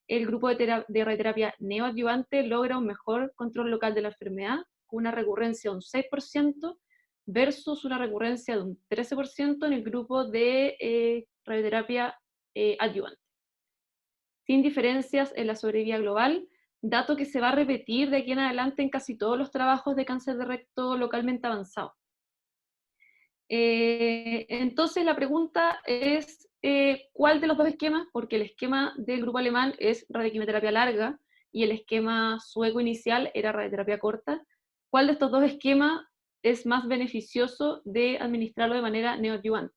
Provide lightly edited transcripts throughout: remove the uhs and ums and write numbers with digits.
el grupo de radioterapia neoadyuvante logra un mejor control local de la enfermedad, con una recurrencia de un 6% versus una recurrencia de un 13% en el grupo de radioterapia adyuvante, sin diferencias en la sobrevida global, dato que se va a repetir de aquí en adelante en casi todos los trabajos de cáncer de recto localmente avanzado. Entonces la pregunta es, ¿cuál de los dos esquemas? Porque el esquema del grupo alemán es radioquimioterapia larga y el esquema sueco inicial era radioterapia corta. ¿Cuál de estos dos esquemas es más beneficioso de administrarlo de manera neoadyuvante?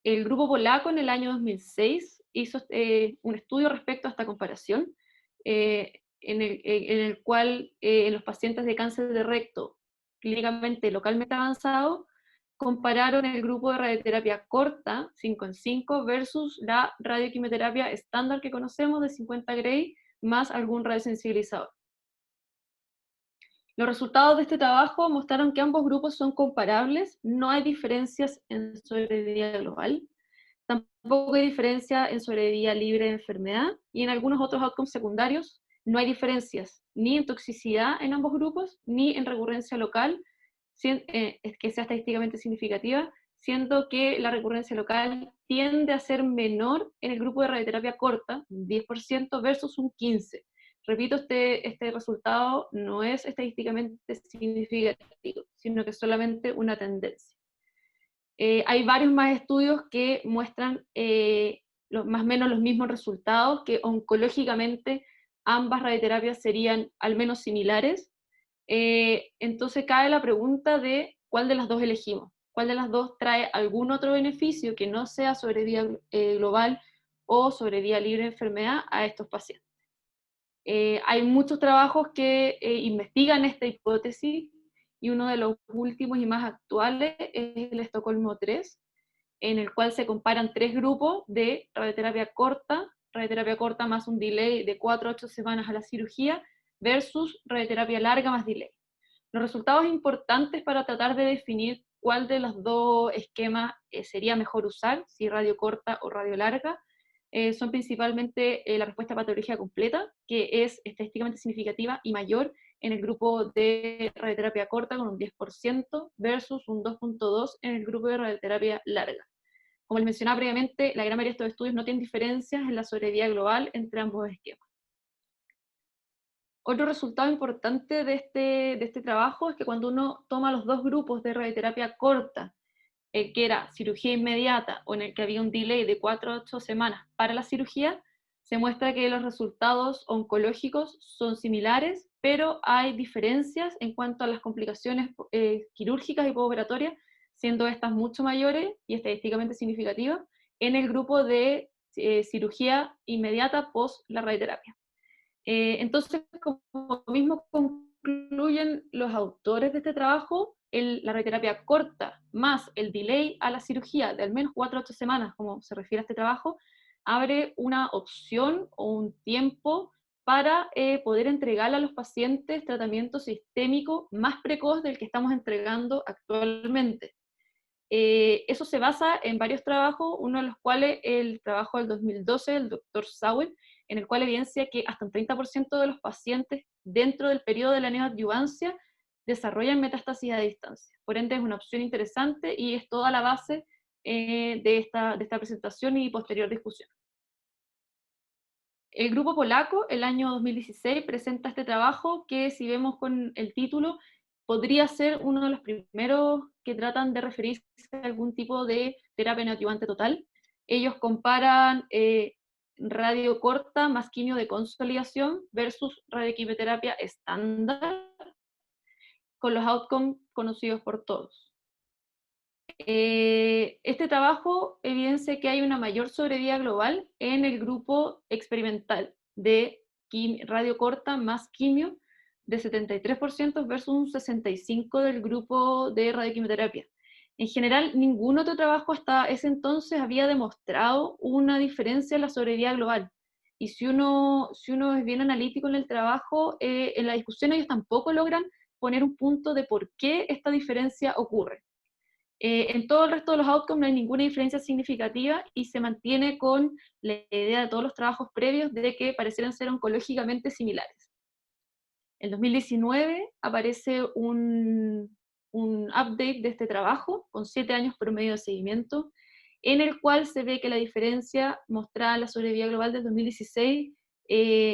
El grupo polaco en el año 2006 hizo un estudio respecto a esta comparación, en el cual en los pacientes de cáncer de recto clínicamente localmente avanzado compararon el grupo de radioterapia corta 5 en 5 versus la radioquimioterapia estándar que conocemos de 50 Gray más algún radiosensibilizador. Los resultados de este trabajo mostraron que ambos grupos son comparables, no hay diferencias en sobrevida global, tampoco hay diferencia en sobrevida libre de enfermedad, y en algunos otros outcomes secundarios no hay diferencias ni en toxicidad en ambos grupos, ni en recurrencia local, que sea estadísticamente significativa, siendo que la recurrencia local tiende a ser menor en el grupo de radioterapia corta, un 10% versus un 15%. Repito, este resultado no es estadísticamente significativo, sino que es solamente una tendencia. Hay varios más estudios que muestran más o menos los mismos resultados, que oncológicamente ambas radioterapias serían al menos similares. Entonces cae la pregunta de cuál de las dos elegimos, cuál de las dos trae algún otro beneficio que no sea sobrevida global o sobrevida libre de enfermedad a estos pacientes. Hay muchos trabajos que investigan esta hipótesis, y uno de los últimos y más actuales es el Estocolmo 3, en el cual se comparan tres grupos de radioterapia corta más un delay de 4 a 8 semanas a la cirugía, versus radioterapia larga más delay. Los resultados importantes para tratar de definir cuál de los dos esquemas sería mejor usar, si radio corta o radio larga, son principalmente la respuesta a patología completa, que es estadísticamente significativa y mayor en el grupo de radioterapia corta con un 10% versus un 2.2 en el grupo de radioterapia larga. Como les mencionaba previamente, la gran mayoría de estos estudios no tienen diferencias en la sobrevida global entre ambos esquemas. Otro resultado importante de este trabajo es que cuando uno toma los dos grupos de radioterapia corta, que era cirugía inmediata o en el que había un delay de 4 a 8 semanas para la cirugía, se muestra que los resultados oncológicos son similares, pero hay diferencias en cuanto a las complicaciones quirúrgicas y postoperatorias, siendo estas mucho mayores y estadísticamente significativas en el grupo de cirugía inmediata post la radioterapia. Entonces, como mismo concluyen los autores de este trabajo, la radioterapia corta más el delay a la cirugía de al menos 4 a 8 semanas, como se refiere a este trabajo, abre una opción o un tiempo para poder entregarle a los pacientes tratamiento sistémico más precoz del que estamos entregando actualmente. Eso se basa en varios trabajos, uno de los cuales el trabajo del 2012 del doctor Sawin, en el cual evidencia que hasta un 30% de los pacientes dentro del periodo de la neoadyuvancia desarrollan metástasis a distancia. Por ende es una opción interesante y es toda la base de esta presentación y posterior discusión. El grupo polaco, el año 2016, presenta este trabajo que, si vemos con el título, podría ser uno de los primeros que tratan de referirse a algún tipo de terapia neoadyuvante total. Ellos comparan radio corta más quimio de consolidación versus radioquimioterapia estándar, con los outcomes conocidos por todos. Este trabajo evidencia que hay una mayor sobrevida global en el grupo experimental de radio corta más quimio, de 73% versus un 65% del grupo de radioquimioterapia. En general, ningún otro trabajo hasta ese entonces había demostrado una diferencia en la sobrevida global. Y si uno es bien analítico en el trabajo, en la discusión ellos tampoco logran poner un punto de por qué esta diferencia ocurre. En todo el resto de los outcomes no hay ninguna diferencia significativa y se mantiene con la idea de todos los trabajos previos de que parecieran ser oncológicamente similares. En 2019 aparece un update de este trabajo con 7 años promedio de seguimiento, en el cual se ve que la diferencia mostrada en la sobrevida global del 2016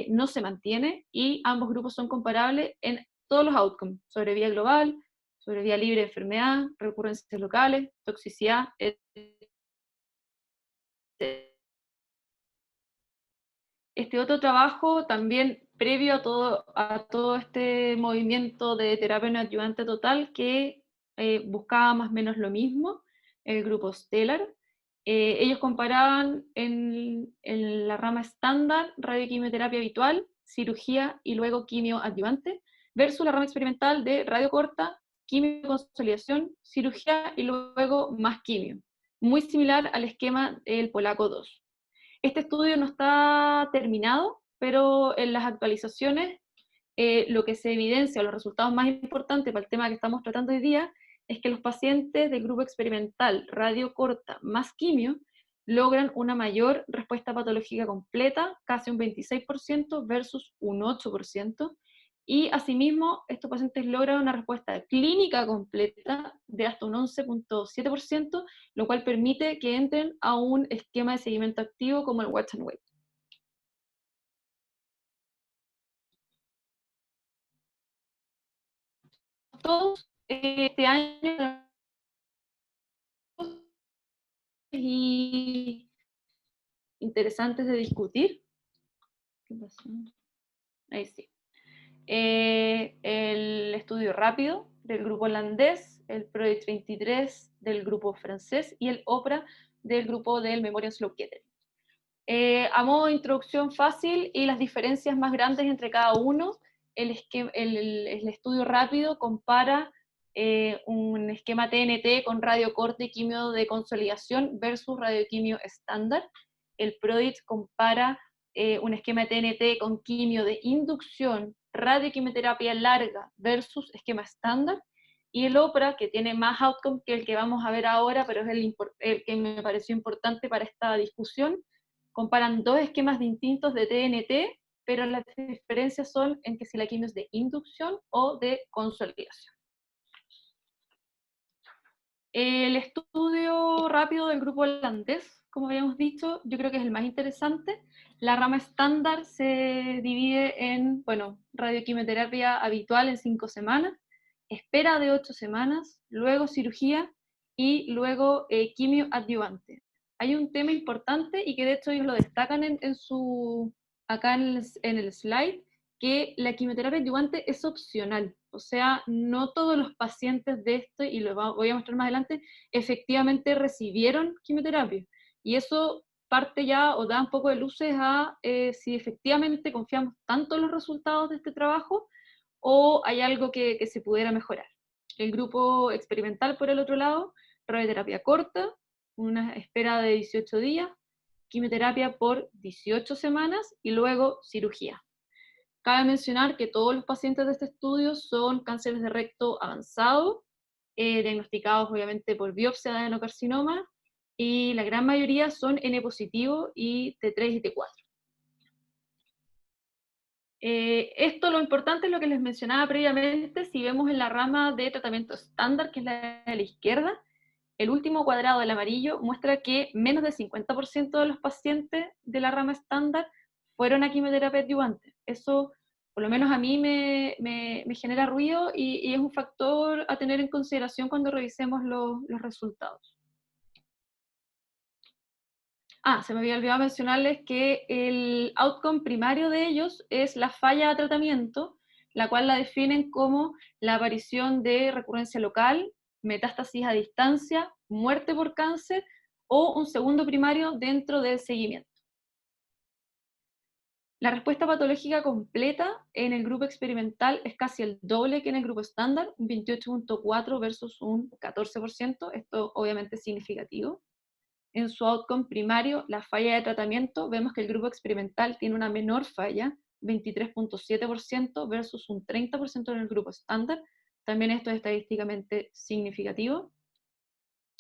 no se mantiene y ambos grupos son comparables en todos los outcomes: sobrevida global, sobrevida libre de enfermedad, recurrencias locales, toxicidad, etc. Este otro trabajo, también previo a todo este movimiento de terapia neoadyuvante total, que buscaba más o menos lo mismo, el grupo Stellar. Ellos comparaban en la rama estándar radioquimioterapia habitual, cirugía y luego quimioadyuvante, versus la rama experimental de radio corta, quimioconsolidación, cirugía y luego más quimio. Muy similar al esquema del Polaco 2. Este estudio no está terminado, pero en las actualizaciones lo que se evidencia, los resultados más importantes para el tema que estamos tratando hoy día, es que los pacientes del grupo experimental radio corta más quimio logran una mayor respuesta patológica completa, casi un 26% versus un 8%, y asimismo estos pacientes logran una respuesta clínica completa de hasta un 11.7%, lo cual permite que entren a un esquema de seguimiento activo como el Watch and Wait. Todos este año y interesantes de discutir. ¿Qué pasó? Ahí sí. El estudio rápido del grupo holandés, el PROJECT 23 del grupo francés y el OPRA del grupo del Memorial Sloan Kettering. A modo de introducción fácil y las diferencias más grandes entre cada uno, el estudio rápido compara un esquema TNT con radiocorte y quimio de consolidación versus radioquimio estándar. El PRODIT compara un esquema TNT con quimio de inducción, radioquimioterapia larga versus esquema estándar. Y el OPRA, que tiene más outcome que el que vamos a ver ahora, pero es el que me pareció importante para esta discusión, comparan dos esquemas distintos de TNT, pero las diferencias son en que si la quimio es de inducción o de consolidación. El estudio rápido del grupo holandés, como habíamos dicho, yo creo que es el más interesante. La rama estándar se divide en, bueno, radioquimioterapia habitual en 5 semanas, espera de 8 semanas, luego cirugía y luego quimio adyuvante. Hay un tema importante y que de hecho ellos lo destacan acá en el slide, que la quimioterapia adyuvante es opcional, o sea, no todos los pacientes de esto, y lo voy a mostrar más adelante, efectivamente recibieron quimioterapia. Y eso parte ya o da un poco de luces a si efectivamente confiamos tanto en los resultados de este trabajo o hay algo que se pudiera mejorar. El grupo experimental, por el otro lado, radioterapia corta, una espera de 18 días, quimioterapia por 18 semanas y luego cirugía. Cabe mencionar que todos los pacientes de este estudio son cánceres de recto avanzado, diagnosticados obviamente por biopsia de adenocarcinoma, y la gran mayoría son N positivo y T3 y T4. Esto lo importante es lo que les mencionaba previamente. Si vemos en la rama de tratamiento estándar, que es la de la izquierda, el último cuadrado del amarillo muestra que menos del 50% de los pacientes de la rama estándar fueron a quimioterapia adyuvante. Eso, por lo menos a mí, me genera ruido y es un factor a tener en consideración cuando revisemos los resultados. Se me había olvidado mencionarles que el outcome primario de ellos es la falla de tratamiento, la cual la definen como la aparición de recurrencia local, metástasis a distancia, muerte por cáncer o un segundo primario dentro del seguimiento. La respuesta patológica completa en el grupo experimental es casi el doble que en el grupo estándar, un 28.4 versus un 14%, esto obviamente es significativo. En su outcome primario, la falla de tratamiento, vemos que el grupo experimental tiene una menor falla, 23.7% versus un 30% en el grupo estándar. También esto es estadísticamente significativo.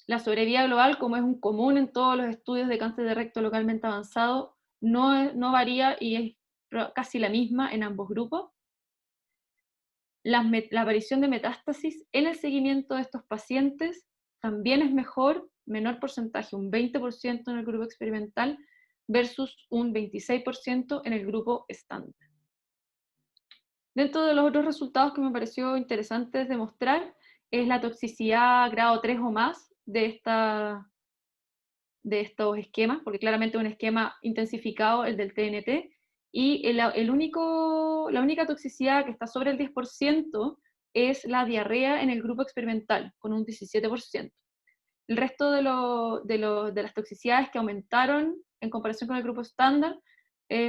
La sobrevida global, como es un común en todos los estudios de cáncer de recto localmente avanzado, no varía y es casi la misma en ambos grupos. La aparición de metástasis en el seguimiento de estos pacientes también es menor porcentaje, un 20% en el grupo experimental versus un 26% en el grupo estándar. Dentro de los otros resultados que me pareció interesantes de mostrar es la toxicidad grado 3 o más de estos esquemas, porque claramente es un esquema intensificado, el del TNT, y la única toxicidad que está sobre el 10% es la diarrea en el grupo experimental, con un 17%. El resto de las toxicidades que aumentaron en comparación con el grupo estándar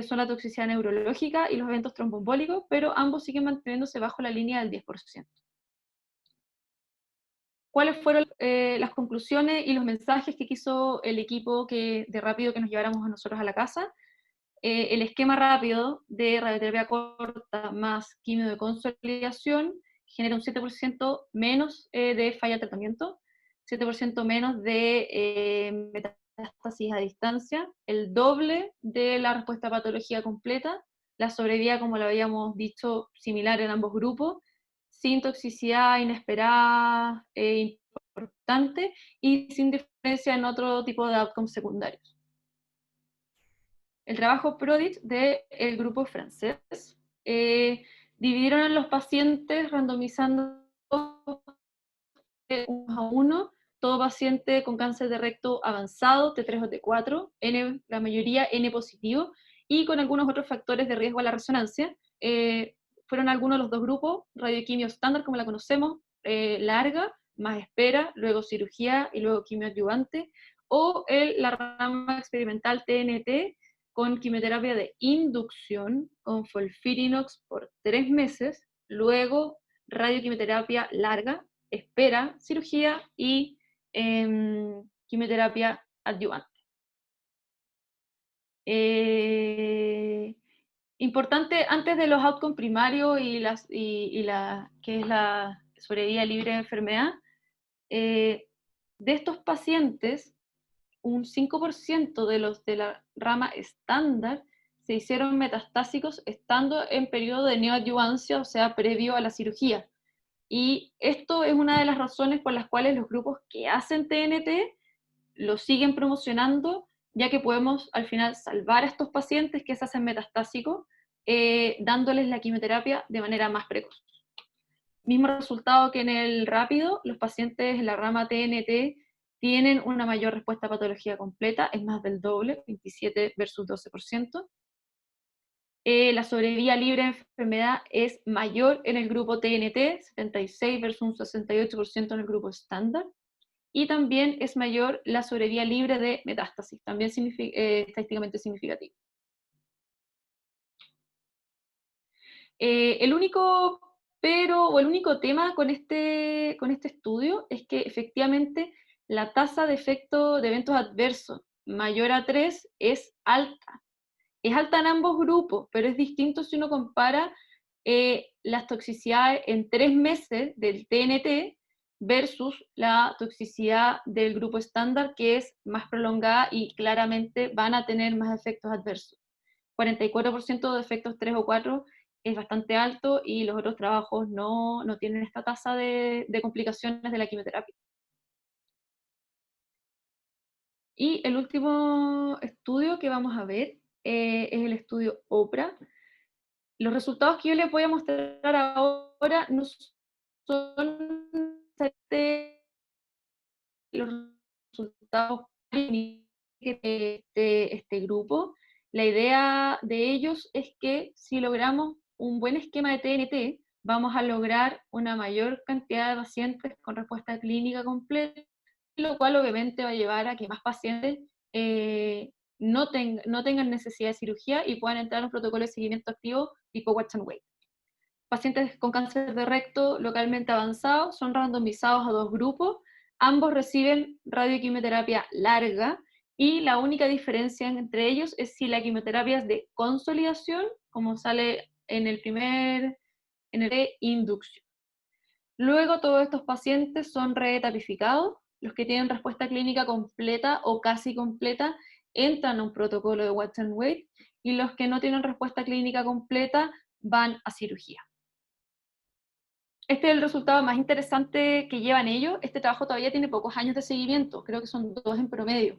son la toxicidad neurológica y los eventos tromboembólicos, pero ambos siguen manteniéndose bajo la línea del 10%. ¿Cuáles fueron las conclusiones y los mensajes que quiso el equipo de rápido que nos lleváramos a nosotros a la casa? El esquema rápido de radioterapia corta más quimio de consolidación genera un 7% menos de falla de tratamiento, 7% menos de metástasis a distancia, el doble de la respuesta a patología completa, la sobrevida, como lo habíamos dicho, similar en ambos grupos, sin toxicidad inesperada importante y sin diferencia en otro tipo de outcomes secundarios. El trabajo PRODIGT del grupo francés dividieron a los pacientes randomizando uno a uno, todo paciente con cáncer de recto avanzado, T3 o T4, la mayoría N positivo, y con algunos otros factores de riesgo a la resonancia. Fueron algunos de los dos grupos, radioquimio estándar, como la conocemos, larga, más espera, luego cirugía y luego quimioadyuvante, o la rama experimental TNT, con quimioterapia de inducción, con FOLFIRINOX por 3 meses, luego radioquimioterapia larga, espera, cirugía y quimioterapia adyuvante. Importante, antes de los outcomes primarios que es la sobrevida libre de enfermedad, de estos pacientes, un 5% de los de la rama estándar se hicieron metastásicos estando en periodo de neoadyuvancia, o sea, previo a la cirugía. Y esto es una de las razones por las cuales los grupos que hacen TNT lo siguen promocionando, ya que podemos al final salvar a estos pacientes que se hacen metastásicos, dándoles la quimioterapia de manera más precoz. Mismo resultado que en el rápido, los pacientes en la rama TNT tienen una mayor respuesta a patología completa, es más del doble, 27 versus 12%. La sobrevida libre de enfermedad es mayor en el grupo TNT, 76 versus un 68% en el grupo estándar, y también es mayor la sobrevida libre de metástasis, también estadísticamente significativo. El único el único tema con este estudio es que efectivamente la tasa de efecto de eventos adversos mayor a 3 es alta. Es alta en ambos grupos, pero es distinto si uno compara las toxicidades en 3 meses del TNT versus la toxicidad del grupo estándar, que es más prolongada y claramente van a tener más efectos adversos. 44% de efectos 3 o 4 es bastante alto y los otros trabajos no tienen esta tasa de complicaciones de la quimioterapia. Y el último estudio que vamos a ver es el estudio OPRA. Los resultados que yo les voy a mostrar ahora no son los resultados de este grupo. La idea de ellos es que si logramos un buen esquema de TNT, vamos a lograr una mayor cantidad de pacientes con respuesta clínica completa, lo cual obviamente va a llevar a que más pacientes no tengan necesidad de cirugía y puedan entrar en un protocolo de seguimiento activo tipo Watch and Wait. Pacientes con cáncer de recto localmente avanzado son randomizados a 2 grupos, ambos reciben radioquimioterapia larga y la única diferencia entre ellos es si la quimioterapia es de consolidación, como sale en el de inducción. Luego todos estos pacientes son reetapificados, los que tienen respuesta clínica completa o casi completa entran a un protocolo de Watch and Wait, y los que no tienen respuesta clínica completa van a cirugía. Este es el resultado más interesante que llevan ellos. Este trabajo todavía tiene pocos años de seguimiento, creo que son 2 en promedio.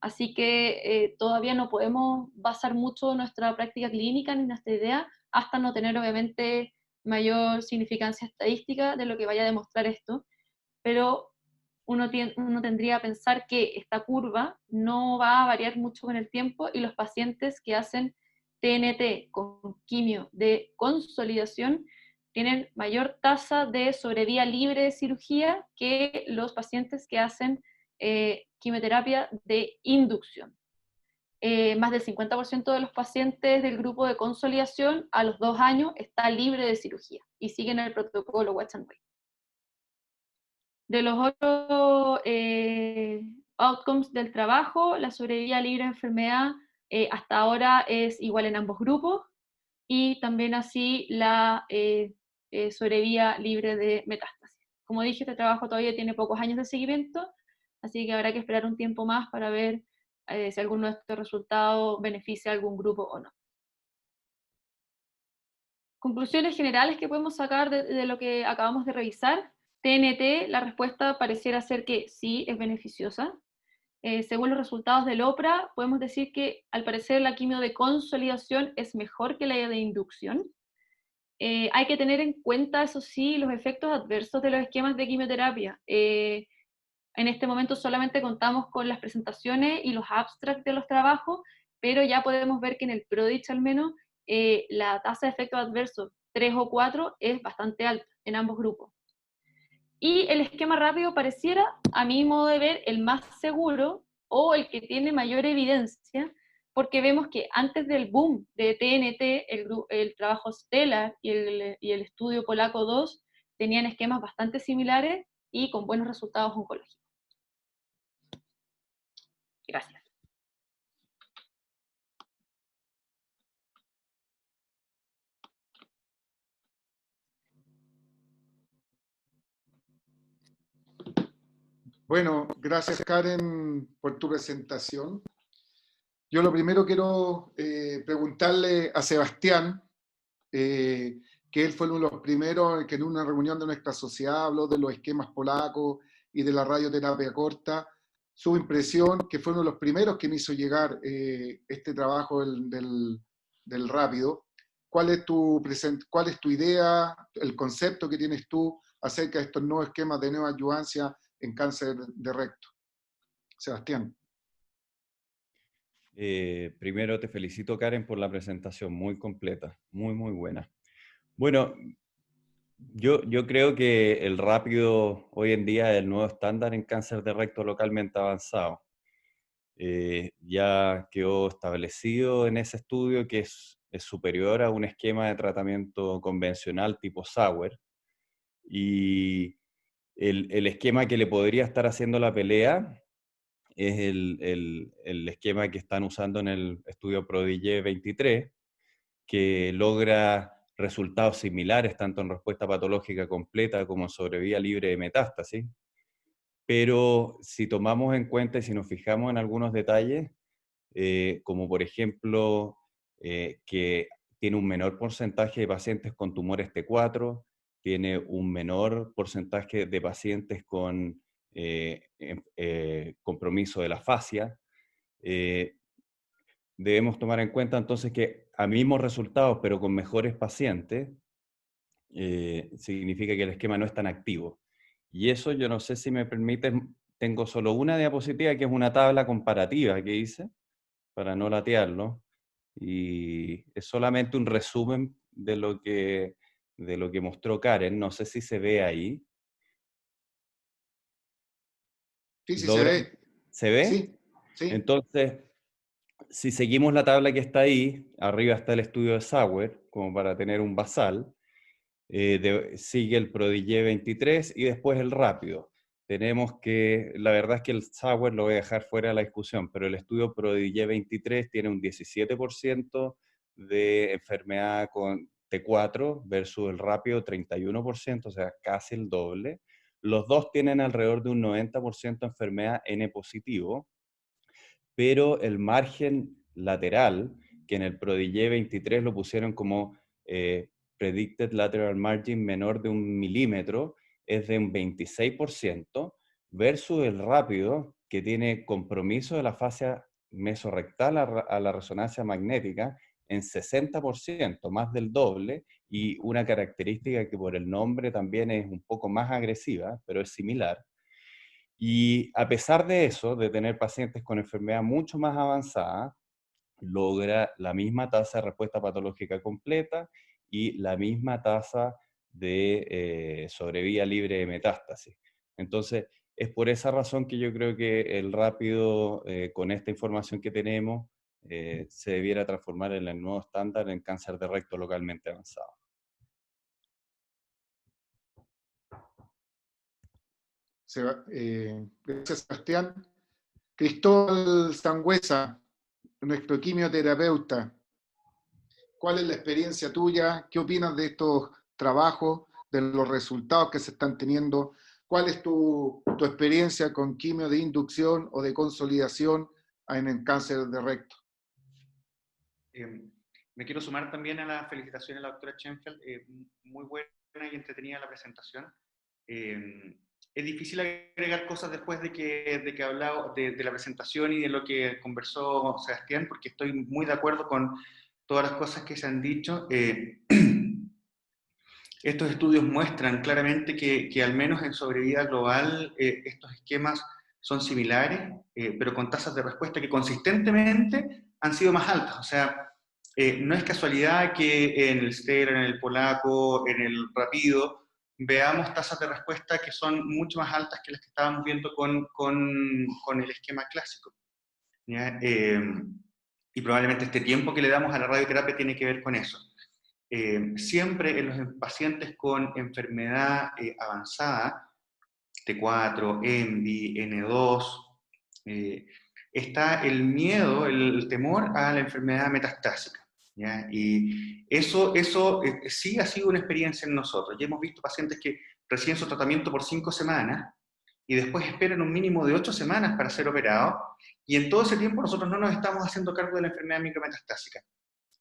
Así que todavía no podemos basar mucho nuestra práctica clínica ni nuestra idea hasta no tener obviamente mayor significancia estadística de lo que vaya a demostrar esto, pero uno tendría que pensar que esta curva no va a variar mucho con el tiempo, y los pacientes que hacen TNT con quimio de consolidación tienen mayor tasa de sobrevía libre de cirugía que los pacientes que hacen quimioterapia de inducción. Más del 50% de los pacientes del grupo de consolidación a los 2 años está libre de cirugía y siguen el protocolo Watch and Wait. De los otros outcomes del trabajo, la sobrevida libre de enfermedad hasta ahora es igual en ambos grupos, y también así la sobrevida libre de metástasis. Como dije, este trabajo todavía tiene pocos años de seguimiento, así que habrá que esperar un tiempo más para ver si alguno de estos resultados beneficia a algún grupo o no. Conclusiones generales que podemos sacar de lo que acabamos de revisar. TNT, la respuesta pareciera ser que sí es beneficiosa. Según los resultados del OPRA, podemos decir que al parecer la quimio de consolidación es mejor que la de inducción. Hay que tener en cuenta, eso sí, los efectos adversos de los esquemas de quimioterapia. En este momento solamente contamos con las presentaciones y los abstracts de los trabajos, pero ya podemos ver que en el PRODIGE al menos la tasa de efectos adversos 3 o 4 es bastante alta en ambos grupos. Y el esquema rápido pareciera, a mi modo de ver, el más seguro o el que tiene mayor evidencia, porque vemos que antes del boom de TNT, el trabajo Stellar y el estudio polaco 2 tenían esquemas bastante similares y con buenos resultados oncológicos. Gracias. Bueno, gracias Karen por tu presentación. Yo lo primero quiero preguntarle a Sebastián, que él fue uno de los primeros que en una reunión de nuestra sociedad habló de los esquemas polacos y de la radioterapia corta. Su impresión, que fue uno de los primeros que me hizo llegar este trabajo del rápido. ¿Cuál es tu idea, el concepto que tienes tú acerca de estos nuevos esquemas de neoadjuvancia en cáncer de recto? Sebastián. Primero te felicito, Karen, por la presentación, muy completa, muy, muy buena. Bueno, yo creo que el rápido hoy en día es el nuevo estándar en cáncer de recto localmente avanzado. Ya quedó establecido en ese estudio que es superior a un esquema de tratamiento convencional tipo Sauer, y el esquema que le podría estar haciendo la pelea es el esquema que están usando en el estudio PRODIGE 23, que logra resultados similares tanto en respuesta patológica completa como en sobrevida libre de metástasis. Pero si tomamos en cuenta y si nos fijamos en algunos detalles, como por ejemplo que tiene un menor porcentaje de pacientes con tumores T4, tiene un menor porcentaje de pacientes con compromiso de la fascia. Debemos tomar en cuenta entonces que a mismos resultados, pero con mejores pacientes, significa que el esquema no es tan activo. Y eso, yo no sé si me permiten, tengo solo una diapositiva que es una tabla comparativa que hice, para no latearlo, y es solamente un resumen de lo que mostró Karen. No sé si se ve ahí. Sí, sí se ve. ¿Se ve? Sí, sí. Entonces, si seguimos la tabla que está ahí, arriba está el estudio de Sauer, como para tener un basal, sigue el PRODIGE 23 y después el rápido. Tenemos que, la verdad es que el Sauer lo voy a dejar fuera de la discusión, pero el estudio PRODIGE 23 tiene un 17% de enfermedad con T4 versus el rápido 31%, o sea, casi el doble. los dos tienen alrededor de un 90% de enfermedad N positivo, pero el margen lateral, que en el PRODIGE 23 lo pusieron como Predicted Lateral Margin menor de 1 milímetro, es de un 26%, versus el rápido, que tiene compromiso de la fascia mesorrectal a la resonancia magnética en 60%, más del doble, y una característica que por el nombre también es un poco más agresiva, pero es similar. Y a pesar de eso, de tener pacientes con enfermedad mucho más avanzada, logra la misma tasa de respuesta patológica completa y la misma tasa de sobrevida libre de metástasis. Entonces, es por esa razón que yo creo que el rápido, con esta información que tenemos, se debiera transformar en el nuevo estándar en cáncer de recto localmente avanzado. Gracias, Sebastián. Cristóbal Sangüesa, nuestro quimioterapeuta, ¿cuál es la experiencia tuya? ¿Qué opinas de estos trabajos, de los resultados que se están teniendo? ¿Cuál es tu experiencia con quimio de inducción o de consolidación en el cáncer de recto? Me quiero sumar también a las felicitaciones a la doctora Schenfeld. Muy buena y entretenida la presentación. Es difícil agregar cosas después de que he hablado de la presentación y de lo que conversó Sebastián, porque estoy muy de acuerdo con todas las cosas que se han dicho. Estos estudios muestran claramente que al menos en sobrevida global estos esquemas son similares, pero con tasas de respuesta que consistentemente han sido más altas. O sea, no es casualidad que en el STELLAR, en el polaco, en el rapido, veamos tasas de respuesta que son mucho más altas que las que estábamos viendo con el esquema clásico. ¿Ya? Y probablemente este tiempo que le damos a la radioterapia tiene que ver con eso. Siempre en los pacientes con enfermedad avanzada, T4, ENVI, N2, está el miedo, el temor a la enfermedad metastásica. ¿Ya? Y eso sí ha sido una experiencia en nosotros. Ya hemos visto pacientes que reciben su tratamiento por 5 semanas y después esperan un mínimo de 8 semanas para ser operados, y en todo ese tiempo nosotros no nos estamos haciendo cargo de la enfermedad micrometastásica.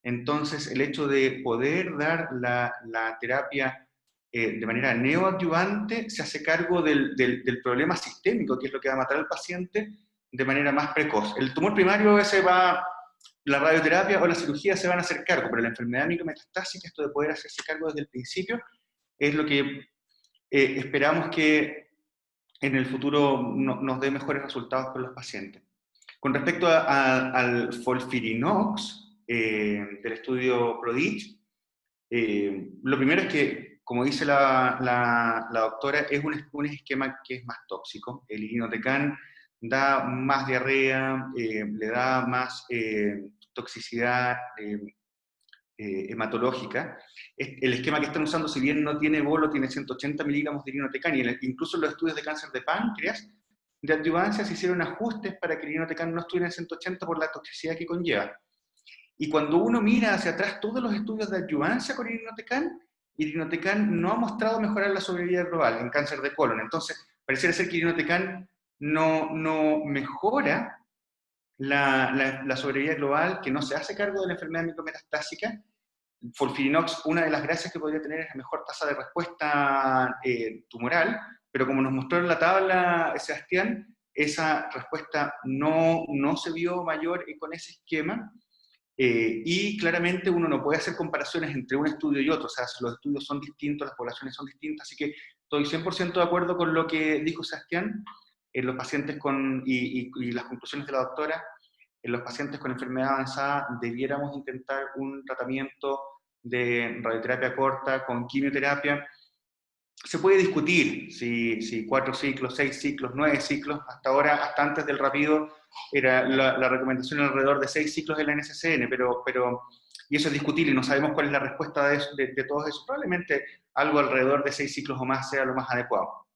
Entonces, el hecho de poder dar la terapia de manera neoadyuvante se hace cargo del problema sistémico, que es lo que va a matar al paciente, de manera más precoz. El tumor primario, la radioterapia o la cirugía se van a hacer cargo, pero la enfermedad micrometastásica, esto de poder hacerse cargo desde el principio, es lo que esperamos que en el futuro nos dé mejores resultados con los pacientes. Con respecto al FOLFIRINOX, del estudio PRODIGE, lo primero es que, como dice la doctora, es un esquema que es más tóxico. El irinotecan da más diarrea, le da más toxicidad hematológica. El esquema que están usando, si bien no tiene bolo, tiene 180 miligramos de irinotecan, y incluso en los estudios de cáncer de páncreas, de adyuvancia se hicieron ajustes para que el irinotecan no estuviera en 180 por la toxicidad que conlleva. Y cuando uno mira hacia atrás todos los estudios de adyuvancia con irinotecan no ha mostrado mejorar la sobrevida global en cáncer de colon. Entonces, pareciera ser que irinotecan no mejora la sobrevida global, que no se hace cargo de la enfermedad micrometastásica. FOLFIRINOX, una de las gracias que podría tener es la mejor tasa de respuesta tumoral, pero como nos mostró en la tabla Sebastián, esa respuesta no se vio mayor con ese esquema. Y claramente uno no puede hacer comparaciones entre un estudio y otro, o sea, los estudios son distintos, las poblaciones son distintas, así que estoy 100% de acuerdo con lo que dijo Sebastián. En los pacientes y las conclusiones de la doctora, en los pacientes con enfermedad avanzada debiéramos intentar un tratamiento de radioterapia corta con quimioterapia. Se puede discutir si 4 ciclos, 6 ciclos, 9 ciclos, hasta ahora, hasta antes del rapido, era la recomendación alrededor de 6 ciclos de la NCCN, y eso es discutible, y no sabemos cuál es la respuesta de todos esos. Probablemente algo alrededor de 6 ciclos o más sea lo más adecuado.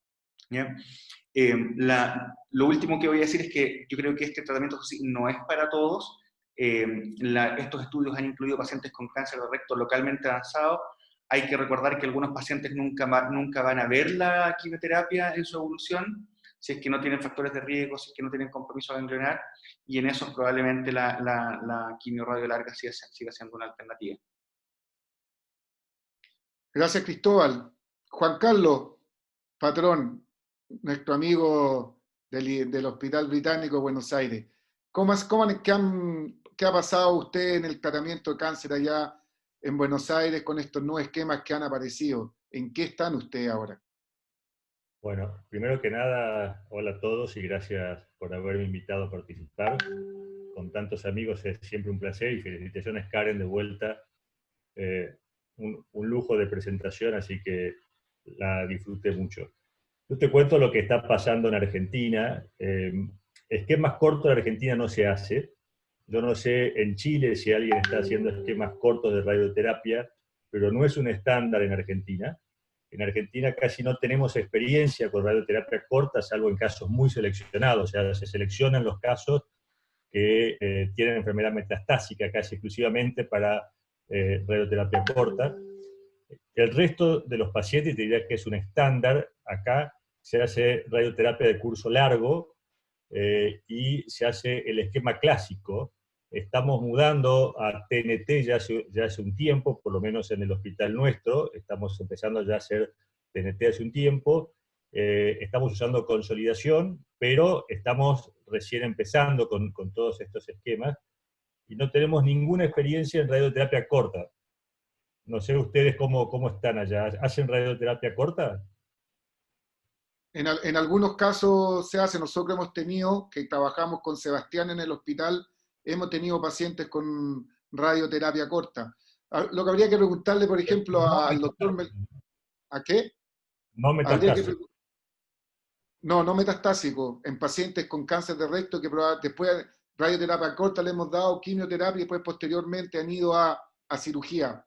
¿Ya? Lo último que voy a decir es que yo creo que este tratamiento no es para todos. Estos estudios han incluido pacientes con cáncer de recto localmente avanzado. Hay que recordar que algunos pacientes nunca van a ver la quimioterapia en su evolución, si es que no tienen factores de riesgo, si es que no tienen compromiso ganglionar, y en esos probablemente la quimio-radio larga siga siendo una alternativa. Gracias, Cristóbal. Juan Carlos, patrón, nuestro amigo del Hospital Británico de Buenos Aires. ¿Qué ha pasado usted en el tratamiento de cáncer allá en Buenos Aires con estos nuevos esquemas que han aparecido? ¿En qué están ustedes ahora? Bueno, primero que nada, hola a todos y gracias por haberme invitado a participar. Con tantos amigos es siempre un placer y felicitaciones, Karen, de vuelta. Un lujo de presentación, así que la disfruté mucho. Yo te cuento lo que está pasando en Argentina. Esquemas cortos en Argentina no se hace. Yo no sé en Chile si alguien está haciendo esquemas cortos de radioterapia, pero no es un estándar en Argentina. En Argentina casi no tenemos experiencia con radioterapia corta, salvo en casos muy seleccionados. O sea, se seleccionan los casos que tienen enfermedad metastásica casi exclusivamente para radioterapia corta. El resto de los pacientes, te diría que es un estándar, acá se hace radioterapia de curso largo y se hace el esquema clásico. Estamos mudando a TNT ya hace un tiempo, por lo menos en el hospital nuestro, estamos empezando ya a hacer TNT hace un tiempo, estamos usando consolidación, pero estamos recién empezando con todos estos esquemas y no tenemos ninguna experiencia en radioterapia corta. No sé ustedes cómo están allá. ¿Hacen radioterapia corta? En algunos casos se hace, nosotros hemos tenido, que trabajamos con Sebastián en el hospital, hemos tenido pacientes con radioterapia corta. Lo que habría que preguntarle, por ejemplo, No al doctor... ¿A qué? No Habría que metastásico. No, no metastásico, en pacientes con cáncer de recto que después de radioterapia corta le hemos dado quimioterapia y después posteriormente han ido a cirugía.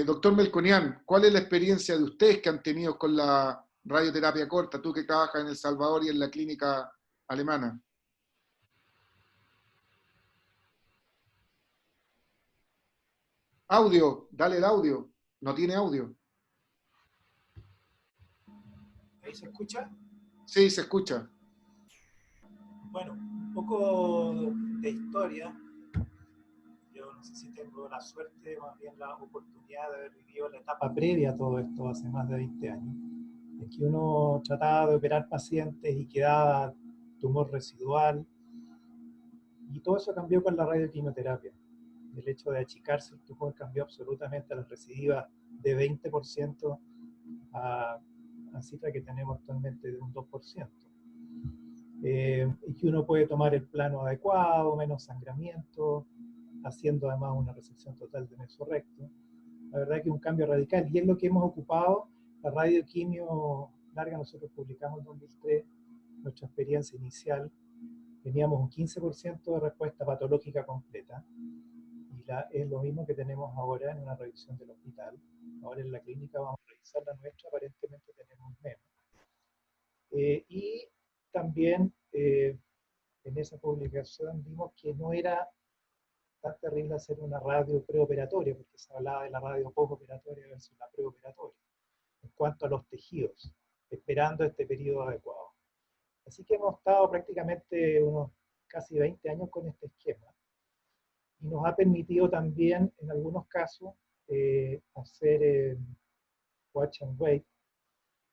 Doctor Melconian, ¿cuál es la experiencia de ustedes que han tenido con la radioterapia corta, tú que trabajas en El Salvador y en la clínica alemana? Audio, dale el audio. No tiene audio. ¿Ahí se escucha? Sí, se escucha. Bueno, un poco de historia. Yo no sé si tengo la suerte, más bien la oportunidad de haber vivido la etapa previa a todo esto hace más de 20 años, en que uno trataba de operar pacientes y quedaba tumor residual, y todo eso cambió con la radioquimioterapia. El hecho de achicarse el tumor cambió absolutamente a las recidivas de 20% a la cifra que tenemos actualmente de un 2%. Y que uno puede tomar el plano adecuado, menos sangramiento, haciendo además una resección total de mesorrecto. La verdad que es un cambio radical, y es lo que hemos ocupado. La radioquimio larga, nosotros publicamos en 2003 nuestra experiencia inicial, teníamos un 15% de respuesta patológica completa, y es lo mismo que tenemos ahora en una revisión del hospital. Ahora en la clínica vamos a revisar la nuestra, aparentemente tenemos menos. Y también en esa publicación vimos que no era tan terrible hacer una radio preoperatoria, porque se hablaba de la radio postoperatoria versus la preoperatoria, en cuanto a los tejidos, esperando este periodo adecuado. Así que hemos estado prácticamente unos casi 20 años con este esquema, y nos ha permitido también, en algunos casos, hacer watch and wait.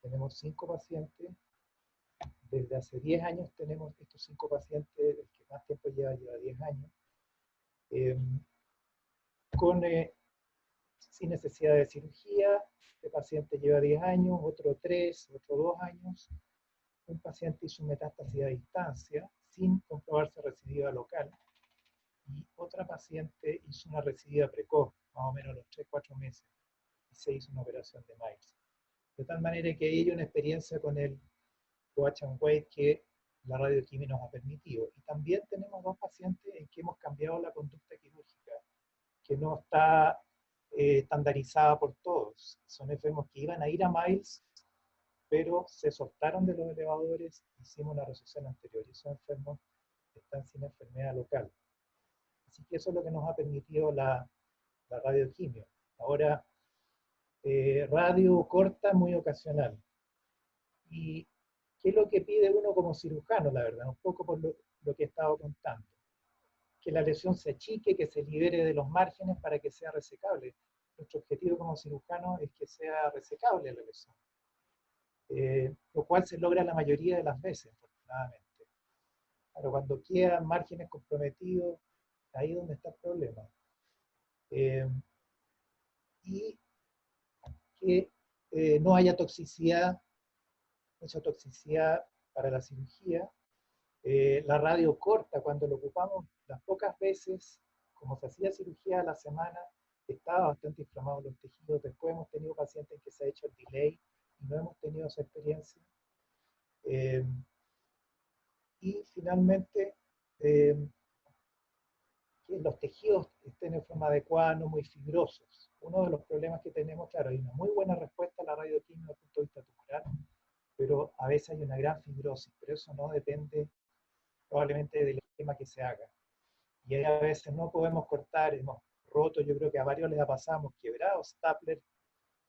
Tenemos 5 pacientes. Desde hace 10 años tenemos estos 5 pacientes, el que más tiempo lleva 10 años, sin necesidad de cirugía. Este paciente lleva 10 años, otro 3, otro 2 años. Un paciente hizo metástasis a distancia, sin comprobarse recidiva local. Y otra paciente hizo una recidiva precoz, más o menos a los 3-4 meses, y se hizo una operación de Miles. De tal manera que hay una experiencia con el watch and wait que la radioquimia nos ha permitido. Y también tenemos 2 pacientes en que hemos cambiado la conducta quirúrgica, que no está estandarizada por todos. Son enfermos que iban a ir a Miles, pero se soltaron de los elevadores, hicimos una resección anterior, y esos enfermos están sin enfermedad local. Así que eso es lo que nos ha permitido la radioquimio. Ahora, radio corta muy ocasional. ¿Y qué es lo que pide uno como cirujano, la verdad? Un poco por lo que he estado contando. Que la lesión se achique, que se libere de los márgenes para que sea resecable. Nuestro objetivo como cirujano es que sea resecable la lesión, lo cual se logra la mayoría de las veces, afortunadamente. Pero cuando quedan márgenes comprometidos, ahí es donde está el problema. Y que no haya toxicidad, mucha toxicidad para la cirugía. La radio corta, cuando lo ocupamos las pocas veces, como se hacía cirugía a la semana, estaba bastante inflamado los tejidos. Después hemos tenido pacientes que se ha hecho el delay y no hemos tenido esa experiencia. Y finalmente, que los tejidos estén en forma adecuada, no muy fibrosos. Uno de los problemas que tenemos, claro, hay una muy buena respuesta a la radioquimio desde el punto de vista tumoral, pero a veces hay una gran fibrosis, pero eso no depende probablemente del esquema que se haga. Y a veces no podemos cortar, hemos roto, yo creo que a varios les ha pasado, hemos quebrado stapler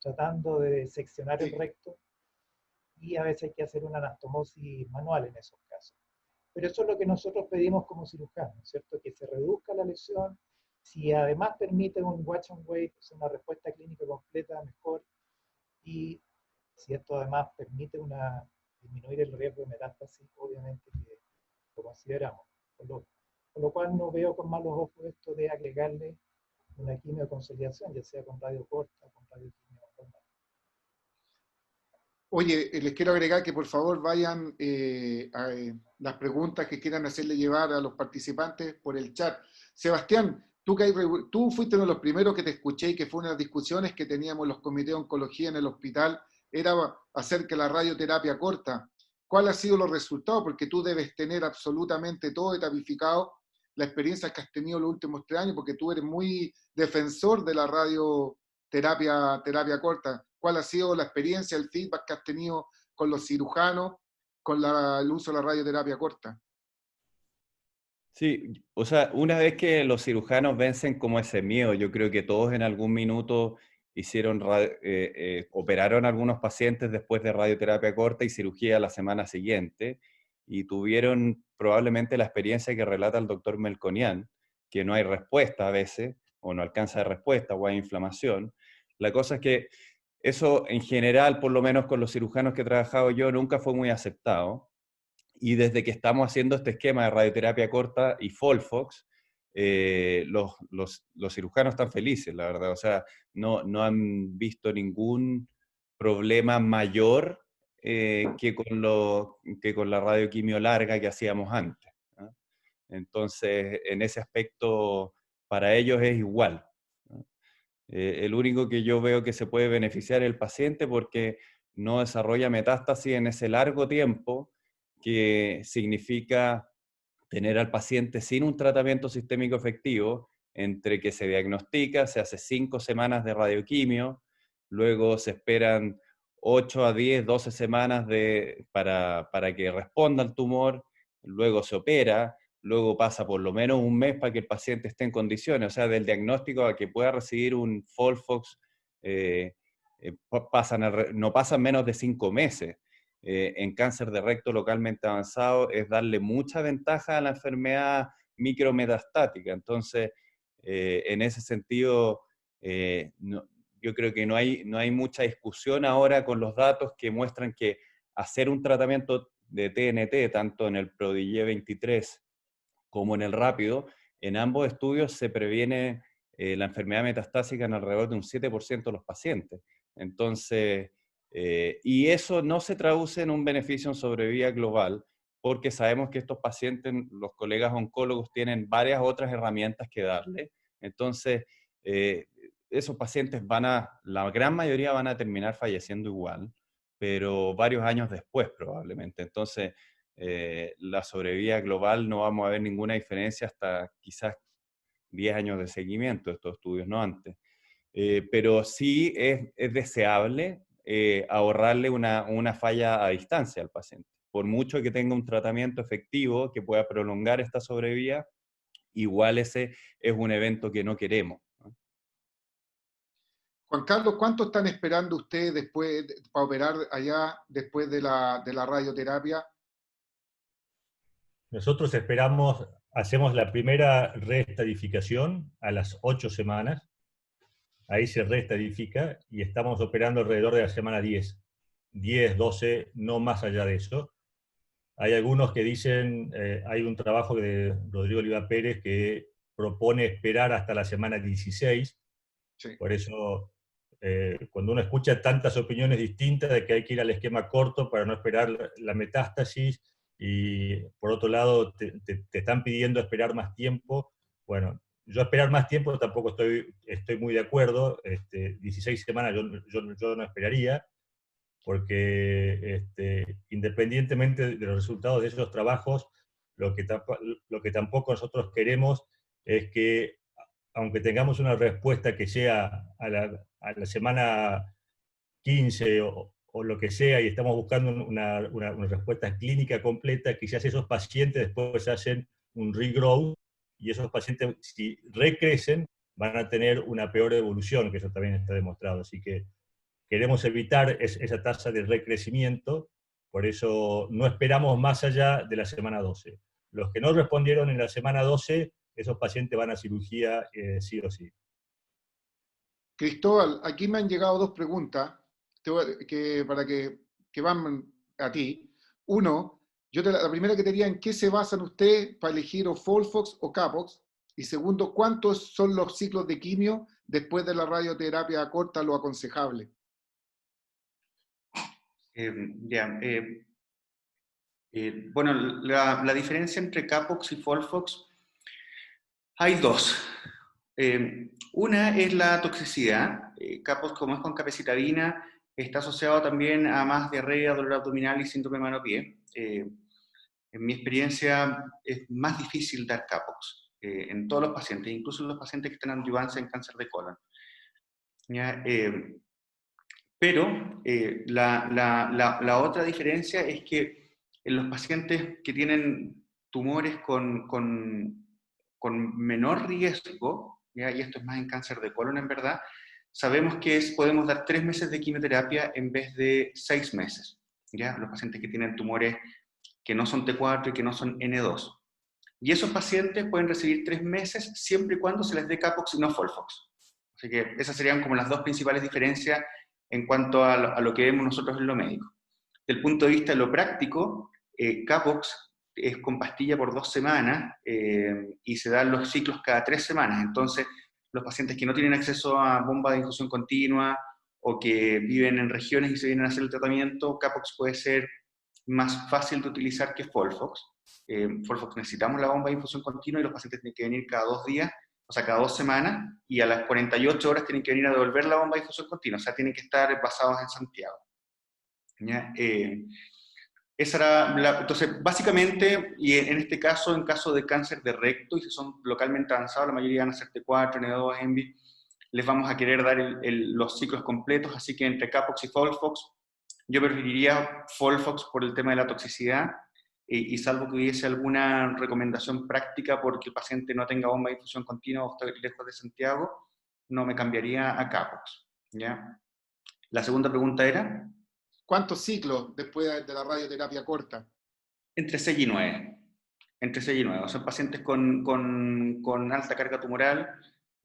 tratando de seccionar el recto, y a veces hay que hacer una anastomosis manual en esos casos. Pero eso es lo que nosotros pedimos como cirujanos, ¿cierto? Que se reduzca la lesión, si además permite un watch and wait, una respuesta clínica completa, mejor, y si esto además permite disminuir el riesgo de metástasis, obviamente que lo consideramos. Por lo cual no veo con malos ojos esto de agregarle una quimio de consolidación, ya sea con radio corta o con radioquimio normal. Oye, les quiero agregar que por favor vayan a las preguntas que quieran hacerle llevar a los participantes por el chat. Sebastián, tú fuiste uno de los primeros que te escuché y que fue una de las discusiones que teníamos en los comités de oncología en el hospital, era acerca de la radioterapia corta. ¿Cuáles han sido los resultados? Porque tú debes tener absolutamente todo etapificado, la experiencia que has tenido los últimos 3 años, porque tú eres muy defensor de la terapia corta. ¿Cuál ha sido la experiencia, el feedback que has tenido con los cirujanos con el uso de la radioterapia corta? Sí, o sea, una vez que los cirujanos vencen como ese miedo, yo creo que todos en algún minuto operaron a algunos pacientes después de radioterapia corta y cirugía la semana siguiente, y tuvieron probablemente la experiencia que relata el doctor Melconian, que no hay respuesta a veces, o no alcanza de respuesta, o hay inflamación. La cosa es que eso en general, por lo menos con los cirujanos que he trabajado yo, nunca fue muy aceptado. Y desde que estamos haciendo este esquema de radioterapia corta y FOLFOX, los cirujanos están felices, la verdad. O sea, no han visto ningún problema mayor que con la radioquimio larga que hacíamos antes, ¿no? Entonces, en ese aspecto, para ellos es igual, ¿no? El único que yo veo que se puede beneficiar es el paciente porque no desarrolla metástasis en ese largo tiempo, que significa tener al paciente sin un tratamiento sistémico efectivo, entre que se diagnostica, se hace 5 semanas de radioquimio, luego se esperan 8 a 10, 12 semanas para que responda al tumor, luego se opera, luego pasa por lo menos un mes para que el paciente esté en condiciones, o sea, del diagnóstico a que pueda recibir un FOLFOX, no pasan menos de 5 meses. En cáncer de recto localmente avanzado es darle mucha ventaja a la enfermedad micrometastática. Entonces, en ese sentido, yo creo que no hay mucha discusión ahora con los datos que muestran que hacer un tratamiento de TNT, tanto en el PRODIGE 23 como en el rápido, en ambos estudios se previene la enfermedad metastásica en alrededor de un 7% de los pacientes. Entonces, y eso no se traduce en un beneficio en sobrevida global, porque sabemos que estos pacientes, los colegas oncólogos, tienen varias otras herramientas que darle. Entonces, esos pacientes la gran mayoría van a terminar falleciendo igual, pero varios años después probablemente. Entonces, la sobrevida global no vamos a ver ninguna diferencia hasta quizás 10 años de seguimiento de estos estudios, no antes. Pero sí es deseable ahorrarle una falla a distancia al paciente. Por mucho que tenga un tratamiento efectivo que pueda prolongar esta sobrevida, igual ese es un evento que no queremos, ¿no? Juan Carlos, ¿cuánto están esperando ustedes después para operar allá después de la radioterapia? Nosotros hacemos la primera reestadificación a las 8 semanas, ahí se reestadifica y estamos operando alrededor de la semana 10, 12, no más allá de eso. Hay algunos que dicen, hay un trabajo de Rodrigo Oliva Pérez que propone esperar hasta la semana 16, Sí. por eso cuando uno escucha tantas opiniones distintas de que hay que ir al esquema corto para no esperar la metástasis, y por otro lado te están pidiendo esperar más tiempo, bueno, yo esperar más tiempo tampoco estoy muy de acuerdo, 16 semanas yo no esperaría, porque independientemente de los resultados de esos trabajos, lo que tampoco nosotros queremos es que, aunque tengamos una respuesta que sea a la semana 15 o lo que sea, y estamos buscando una respuesta clínica completa, quizás esos pacientes después hacen un regrowth, y esos pacientes, si recrecen, van a tener una peor evolución, que eso también está demostrado. Así que queremos evitar esa tasa de recrecimiento, por eso no esperamos más allá de la semana 12. Los que no respondieron en la semana 12, esos pacientes van a cirugía sí o sí. Cristóbal, aquí me han llegado dos preguntas que van a ti. Uno, la primera que te diría, ¿en qué se basan ustedes para elegir o FOLFOX o CAPOX? Y segundo, ¿cuántos son los ciclos de quimio después de la radioterapia corta, lo aconsejable? Bueno, la diferencia entre Capox y Folfox, hay dos. Una es la toxicidad. Capox, como es con capecitabina, está asociado también a más diarrea, dolor abdominal y síndrome de mano-pie. En mi experiencia es más difícil dar Capox en todos los pacientes, incluso en los pacientes que están en adyuvancia en cáncer de colon. ¿Ya? Pero la otra diferencia es que en los pacientes que tienen tumores con menor riesgo, ¿ya? Y esto es más en cáncer de colon en verdad, sabemos que podemos dar 3 meses de quimioterapia en vez de 6 meses. ¿Ya? Los pacientes que tienen tumores que no son T4 y que no son N2. Y esos pacientes pueden recibir 3 meses siempre y cuando se les dé Capox y no Folfox. Así que esas serían como las dos principales diferencias en cuanto a lo que vemos nosotros en lo médico. Desde el punto de vista de lo práctico, Capox es con pastilla por 2 semanas y se dan los ciclos cada 3 semanas. Entonces, los pacientes que no tienen acceso a bomba de infusión continua o que viven en regiones y se vienen a hacer el tratamiento, Capox puede ser más fácil de utilizar que Folfox. Folfox necesitamos la bomba de infusión continua y los pacientes tienen que venir cada 2 días, o sea, cada 2 semanas, y a las 48 horas tienen que venir a devolver la bomba de infusión continua, o sea, tienen que estar basados en Santiago. ¿Ya? Esa era entonces, básicamente, y en este caso, en caso de cáncer de recto, y si son localmente avanzados, la mayoría van a ser T4, N2, ENVI, les vamos a querer dar los ciclos completos, así que entre Capox y Folfox, yo preferiría Folfox por el tema de la toxicidad, y salvo que hubiese alguna recomendación práctica porque el paciente no tenga bomba de infusión continua o esté lejos de Santiago, no me cambiaría a Capox. ¿Ya? La segunda pregunta era... ¿Cuántos ciclos después de la radioterapia corta? Entre 6 y 9. Entre 6 y 9. Son pacientes con alta carga tumoral.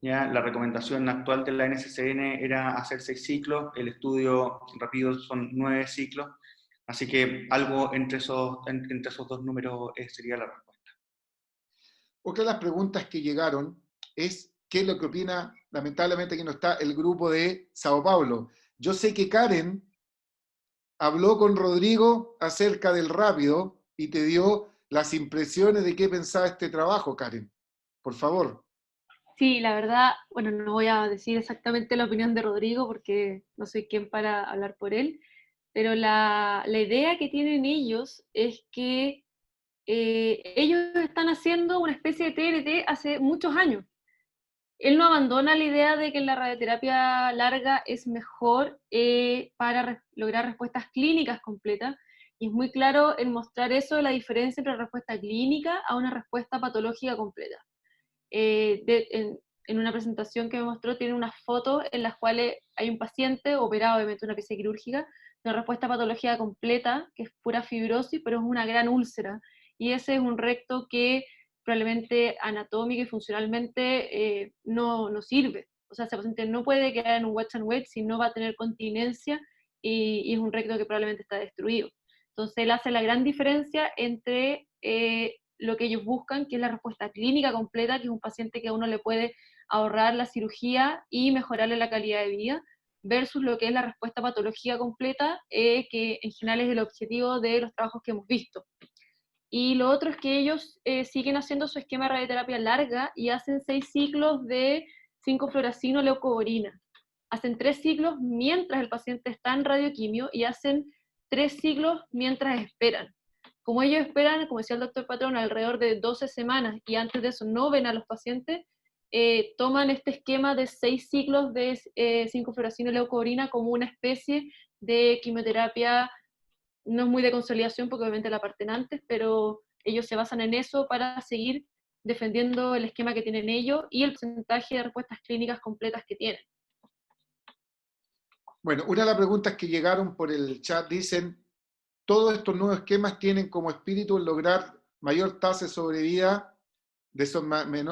¿Ya? La recomendación actual de la NCCN era hacer 6 ciclos. El estudio rápido son 9 ciclos. Así que algo entre esos dos números sería la respuesta. Otra de las preguntas que llegaron es qué es lo que opina, lamentablemente que no está, el grupo de Sao Paulo. Yo sé que Karen habló con Rodrigo acerca del rápido y te dio las impresiones de qué pensaba este trabajo, Karen. Por favor. Sí, la verdad, bueno, no voy a decir exactamente la opinión de Rodrigo porque no soy quien para hablar por él, pero la idea que tienen ellos es que ellos están haciendo una especie de TNT hace muchos años. Él no abandona la idea de que la radioterapia larga es mejor para lograr respuestas clínicas completas, y es muy claro en mostrar eso, la diferencia entre respuesta clínica a una respuesta patológica completa. en una presentación que me mostró, tiene unas fotos en las cuales hay un paciente operado, obviamente una pieza quirúrgica, de una respuesta a patología completa, que es pura fibrosis, pero es una gran úlcera. Y ese es un recto que probablemente anatómica y funcionalmente no sirve. O sea, ese paciente no puede quedar en un watch and wait si no va a tener continencia y es un recto que probablemente está destruido. Entonces él hace la gran diferencia entre lo que ellos buscan, que es la respuesta clínica completa, que es un paciente que a uno le puede ahorrar la cirugía y mejorarle la calidad de vida, versus lo que es la respuesta a patología completa, que en general es el objetivo de los trabajos que hemos visto. Y lo otro es que ellos siguen haciendo su esquema de radioterapia larga y hacen 6 ciclos de 5-fluoracino leucovorina. Hacen 3 ciclos mientras el paciente está en radioquimio y hacen 3 ciclos mientras esperan. Como ellos esperan, como decía el doctor Patrón, alrededor de 12 semanas y antes de eso no ven a los pacientes, toman este esquema de 6 ciclos de 5-fluoracino leucovorina como una especie de quimioterapia. No es muy de consolidación porque obviamente la parten antes, pero ellos se basan en eso para seguir defendiendo el esquema que tienen ellos y el porcentaje de respuestas clínicas completas que tienen. Bueno, una de las preguntas que llegaron por el chat dicen, todos estos nuevos esquemas tienen como espíritu lograr mayor tasa de sobrevida,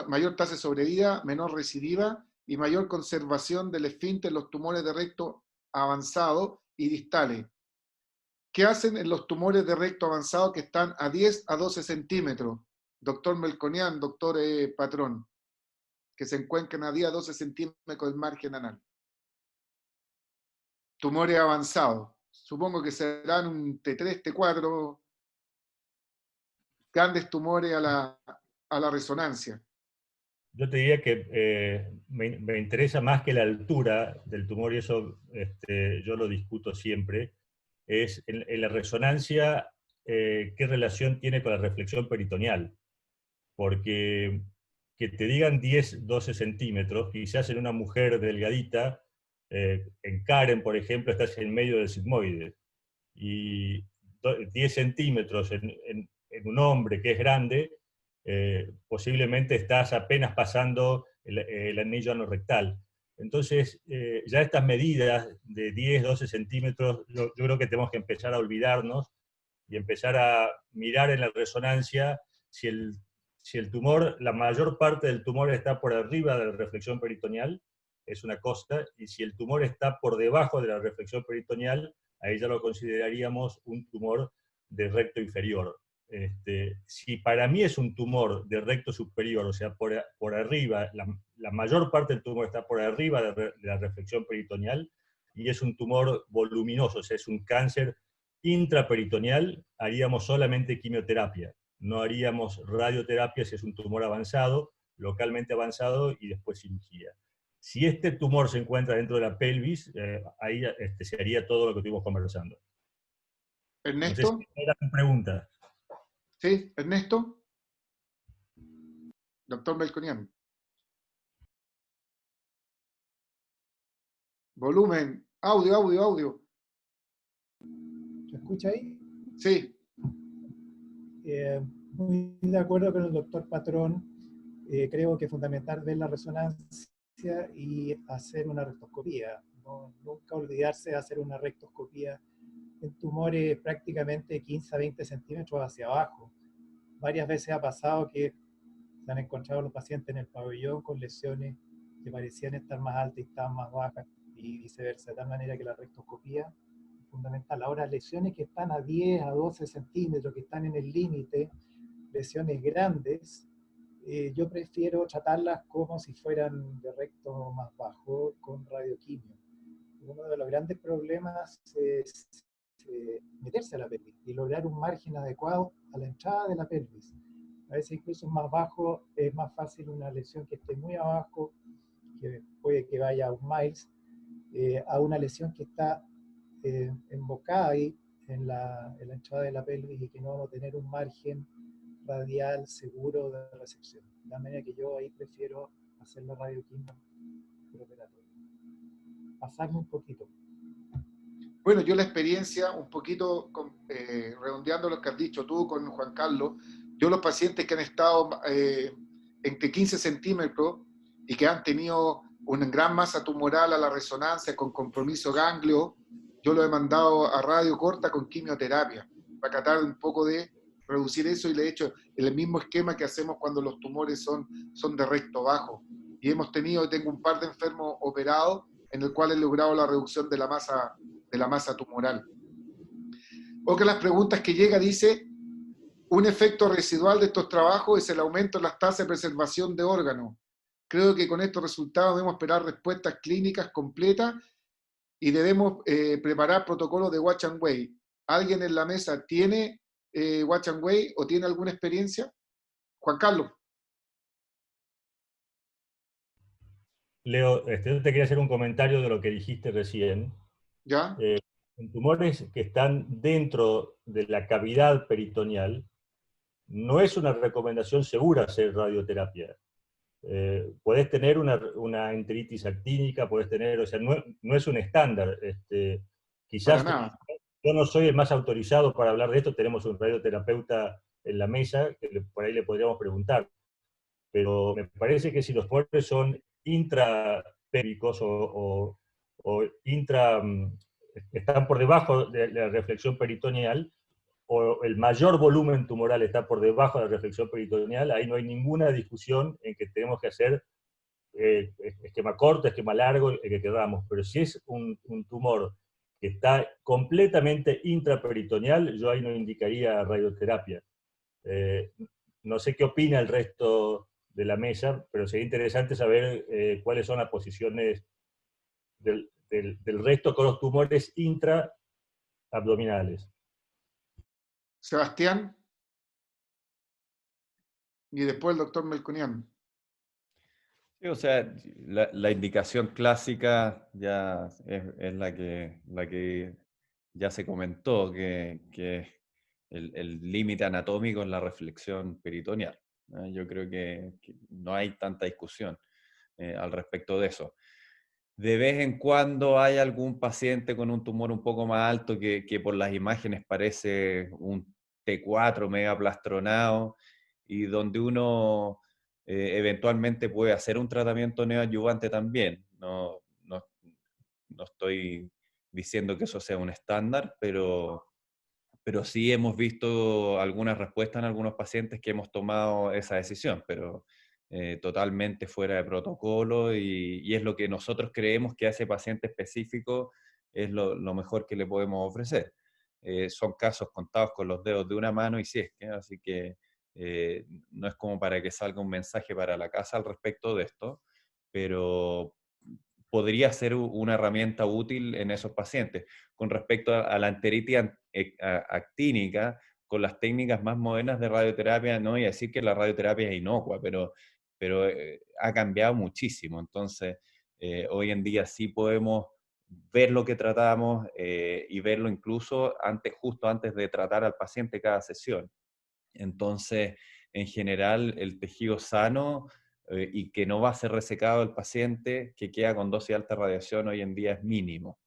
mayor tasa de sobrevida, menor recidiva y mayor conservación del esfínter en los tumores de recto avanzado y distales. ¿Qué hacen en los tumores de recto avanzado que están a 10 a 12 centímetros? Doctor Melconian, doctor Patrón, que se encuentran a 10 a 12 centímetros del margen anal. Tumores avanzados. Supongo que serán un T3, T4, grandes tumores a la resonancia. Yo te diría que me interesa más que la altura del tumor, y eso yo lo discuto siempre, es en la resonancia, qué relación tiene con la reflexión peritoneal. Porque que te digan 10, 12 centímetros, quizás en una mujer delgadita, en Karen, por ejemplo, estás en medio del sigmoide. Y 10 centímetros en un hombre que es grande, posiblemente estás apenas pasando el anillo anorrectal. Entonces, ya estas medidas de 10, 12 centímetros, yo creo que tenemos que empezar a olvidarnos y empezar a mirar en la resonancia si el tumor, la mayor parte del tumor está por arriba de la reflexión peritoneal, es una cosa, y si el tumor está por debajo de la reflexión peritoneal, ahí ya lo consideraríamos un tumor de recto inferior. Si para mí es un tumor de recto superior, o sea, por arriba, la mayor parte del tumor está por arriba de la reflexión peritoneal, y es un tumor voluminoso, o sea, es un cáncer intraperitoneal, haríamos solamente quimioterapia. No haríamos radioterapia si es un tumor avanzado, localmente avanzado, y después cirugía. Si este tumor se encuentra dentro de la pelvis, ahí se haría todo lo que estuvimos conversando. ¿Ernesto? No sé si era tu pregunta. ¿Sí? ¿Ernesto? Doctor Melconian. Volumen. Audio, audio, audio. ¿Se escucha ahí? Sí. Muy de acuerdo con el doctor Patrón. Creo que es fundamental ver la resonancia y hacer una rectoscopía. Nunca olvidarse de hacer una rectoscopía en tumores prácticamente 15 a 20 centímetros hacia abajo. Varias veces ha pasado que se han encontrado los pacientes en el pabellón con lesiones que parecían estar más altas y estaban más bajas, y viceversa, de tal manera que la rectoscopía es fundamental. Ahora, lesiones que están a 10, a 12 centímetros, que están en el límite, lesiones grandes, yo prefiero tratarlas como si fueran de recto más bajo con radioquimio. Uno de los grandes problemas es meterse a la pelvis y lograr un margen adecuado a la entrada de la pelvis. A veces incluso más bajo es más fácil una lesión que esté muy abajo, que puede que vaya a un miles, a una lesión que está embocada ahí en la entrada de la pelvis y que no vamos a tener un margen radial seguro de recepción. De la manera que yo ahí prefiero hacer la radioquimio preoperatoria. Pasarme un poquito. Bueno, yo la experiencia, un poquito redondeando lo que has dicho tú con Juan Carlos, yo los pacientes que han estado entre 15 centímetros y que han tenido una gran masa tumoral a la resonancia con compromiso ganglio, yo lo he mandado a radio corta con quimioterapia, para tratar un poco de reducir eso, y le he hecho el mismo esquema que hacemos cuando los tumores son de recto bajo. Y tengo un par de enfermos operados en el cual he logrado la reducción de la masa tumoral. Otra de las preguntas que llega dice, un efecto residual de estos trabajos es el aumento en las tasas de preservación de órganos. Creo que con estos resultados debemos esperar respuestas clínicas completas y debemos preparar protocolos de Watch and Wait. ¿Alguien en la mesa tiene Watch and Wait o tiene alguna experiencia? Juan Carlos. Leo, yo te quería hacer un comentario de lo que dijiste recién. ¿Ya? En tumores que están dentro de la cavidad peritoneal, no es una recomendación segura hacer radioterapia. Podés tener una enteritis actínica, podés tener, o sea, no es un estándar. Quizás yo no soy el más autorizado para hablar de esto, tenemos un radioterapeuta en la mesa, que por ahí le podríamos preguntar. Pero me parece que si los tumores son intrapéricos o están por debajo de la reflexión peritoneal, o el mayor volumen tumoral está por debajo de la reflexión peritoneal, ahí no hay ninguna discusión en que tenemos que hacer esquema corto, esquema largo, el que queramos. Pero si es un tumor que está completamente intraperitoneal, yo ahí no indicaría radioterapia. No sé qué opina el resto de la mesa, pero sería interesante saber cuáles son las posiciones del resto con los tumores intraabdominales. Sebastián. Y después el doctor Melconian. Sí, o sea, la indicación clásica ya es la que ya se comentó, que el límite anatómico es la reflexión peritoneal. Yo creo que no hay tanta discusión al respecto de eso. De vez en cuando hay algún paciente con un tumor un poco más alto que por las imágenes parece un T4 megaplastronado y donde uno eventualmente puede hacer un tratamiento neoadyuvante también. No estoy diciendo que eso sea un estándar, pero sí hemos visto algunas respuestas en algunos pacientes que hemos tomado esa decisión, pero totalmente fuera de protocolo y es lo que nosotros creemos que a ese paciente específico es lo mejor que le podemos ofrecer. Son casos contados con los dedos de una mano y si es que, así que no es como para que salga un mensaje para la casa al respecto de esto, pero podría ser una herramienta útil en esos pacientes. Con respecto a la enteritis actínica, con las técnicas más modernas de radioterapia, no voy a decir que la radioterapia es inocua, pero ha cambiado muchísimo. Entonces, hoy en día sí podemos ver lo que tratamos y verlo incluso justo antes de tratar al paciente cada sesión. Entonces, en general, el tejido sano y que no va a ser resecado el paciente, que queda con dosis de alta radiación, hoy en día es mínimo.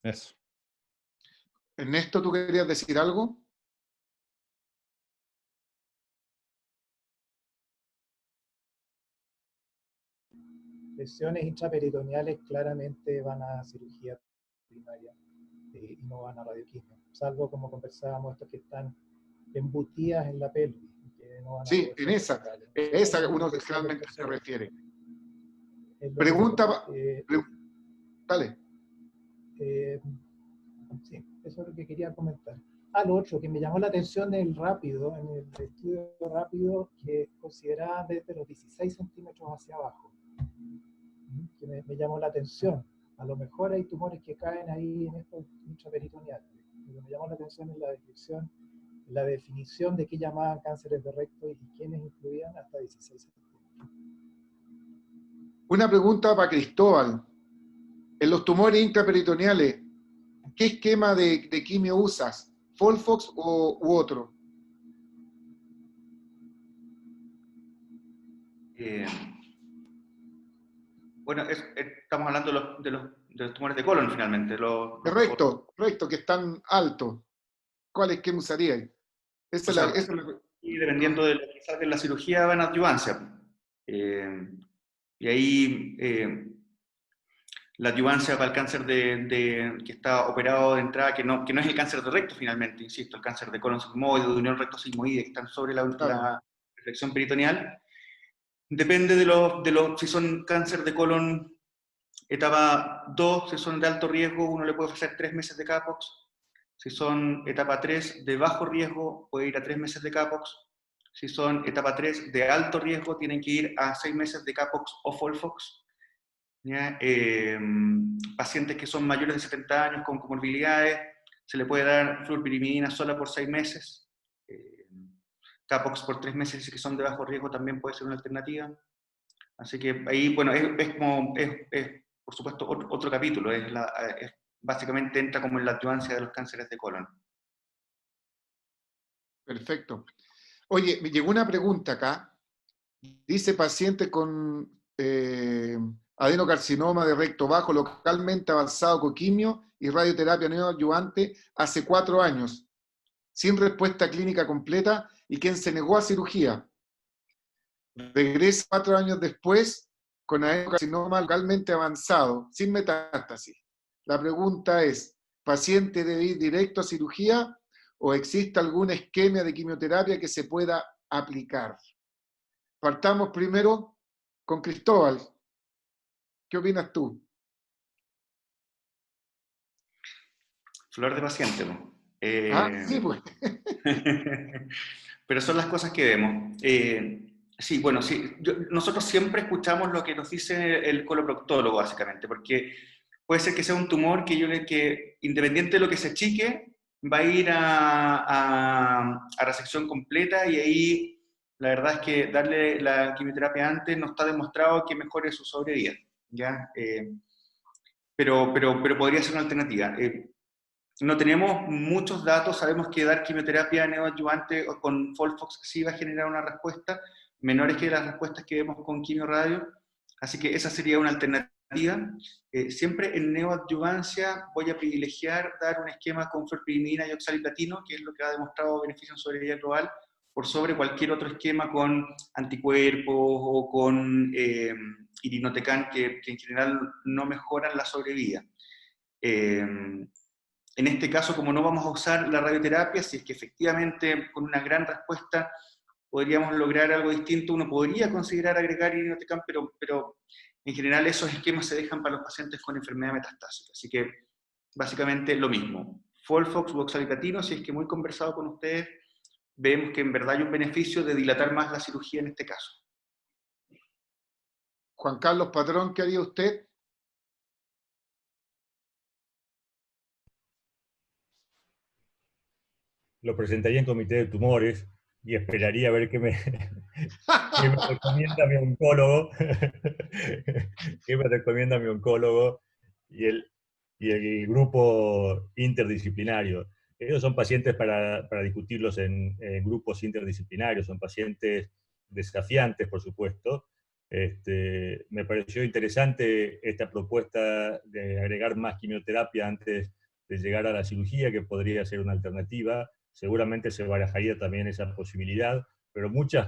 Eso. Ernesto, ¿tú querías decir algo? Lesiones intraperitoneales claramente van a cirugía primaria y no van a radioquimio, salvo como conversábamos, estos que están embutidas en la pelvis. Que no van sí, en esa uno que realmente se refiere. Pregunta, dale. Sí, eso es lo que quería comentar. Lo otro que me llamó la atención en el estudio rápido, que consideraba desde los 16 centímetros hacia abajo, que me llamó la atención. A lo mejor hay tumores que caen ahí en estos intraperitoneales. Lo que me llamó la atención es la definición de qué llamaban cánceres de recto y quiénes incluían hasta 16 centímetros. Una pregunta para Cristóbal. En los tumores intraperitoneales, ¿qué esquema de quimio usas? ¿Folfox u otro? Bueno, estamos hablando de los tumores de colon finalmente. Recto, que están altos. ¿Cuál esquema usaríais? Y dependiendo de lo que salga en la cirugía, van a adyuvancia. Y ahí la adyuvancia para el cáncer que está operado de entrada, que no es el cáncer de recto finalmente, insisto, el cáncer de colon sigmoide, de unión recto-sigmoide, que están sobre la reflexión peritoneal, depende si son cáncer de colon etapa 2, si son de alto riesgo, uno le puede ofrecer 3 meses de Capox. Si son etapa 3 de bajo riesgo, puede ir a 3 meses de Capox. Si son etapa 3 de alto riesgo, tienen que ir a 6 meses de Capox o Folfox. Pacientes que son mayores de 70 años con comorbilidades, se le puede dar flurpirimidina sola por 6 meses. Capox por 3 meses, que son de bajo riesgo, también puede ser una alternativa. Así que ahí, bueno, es por supuesto otro capítulo, básicamente entra como en la adyuvancia de los cánceres de colon. Perfecto. Oye, me llegó una pregunta acá. Dice paciente con adenocarcinoma de recto bajo localmente avanzado con quimio y radioterapia neoadyuvante hace 4 años, sin respuesta clínica completa y quien se negó a cirugía. Regresa 4 años después con adenocarcinoma localmente avanzado, sin metástasis. La pregunta es, ¿paciente debe ir directo a cirugía o existe algún esquema de quimioterapia que se pueda aplicar? Partamos primero con Cristóbal. ¿Qué opinas tú? Flor de paciente, ¿no? Sí, pues. Pero son las cosas que vemos. Sí, bueno, sí, nosotros siempre escuchamos lo que nos dice el coloproctólogo, básicamente, porque puede ser que sea un tumor que independiente de lo que se achique, va a ir a resección completa, y ahí la verdad es que darle la quimioterapia antes no está demostrado que mejore su sobrevida, ¿ya? Pero podría ser una alternativa. No tenemos muchos datos, sabemos que dar quimioterapia neoadyuvante o con Folfox sí va a generar una respuesta, menores que las respuestas que vemos con quimio-radio, así que esa sería una alternativa. Siempre en neoadyuvancia voy a privilegiar dar un esquema con florpirimidina y oxaliplatino, que es lo que ha demostrado beneficio en sobrevida global, por sobre cualquier otro esquema con anticuerpos o con irinotecan, que en general no mejoran la sobrevida. En este caso, como no vamos a usar la radioterapia, si es que efectivamente con una gran respuesta podríamos lograr algo distinto, uno podría considerar agregar irinotecan, pero en general esos esquemas se dejan para los pacientes con enfermedad metastásica. Así que básicamente lo mismo. Folfox u oxaliplatino, si es que muy conversado con ustedes, vemos que en verdad hay un beneficio de dilatar más la cirugía en este caso. Juan Carlos Patrón, ¿qué haría usted? Lo presentaría en comité de tumores y esperaría a ver qué me recomienda mi oncólogo. ¿Qué me recomienda mi oncólogo y el grupo interdisciplinario? Ellos son pacientes para discutirlos en grupos interdisciplinarios, son pacientes desafiantes, por supuesto. Me pareció interesante esta propuesta de agregar más quimioterapia antes de llegar a la cirugía, que podría ser una alternativa. Seguramente se barajaría también esa posibilidad, pero muchas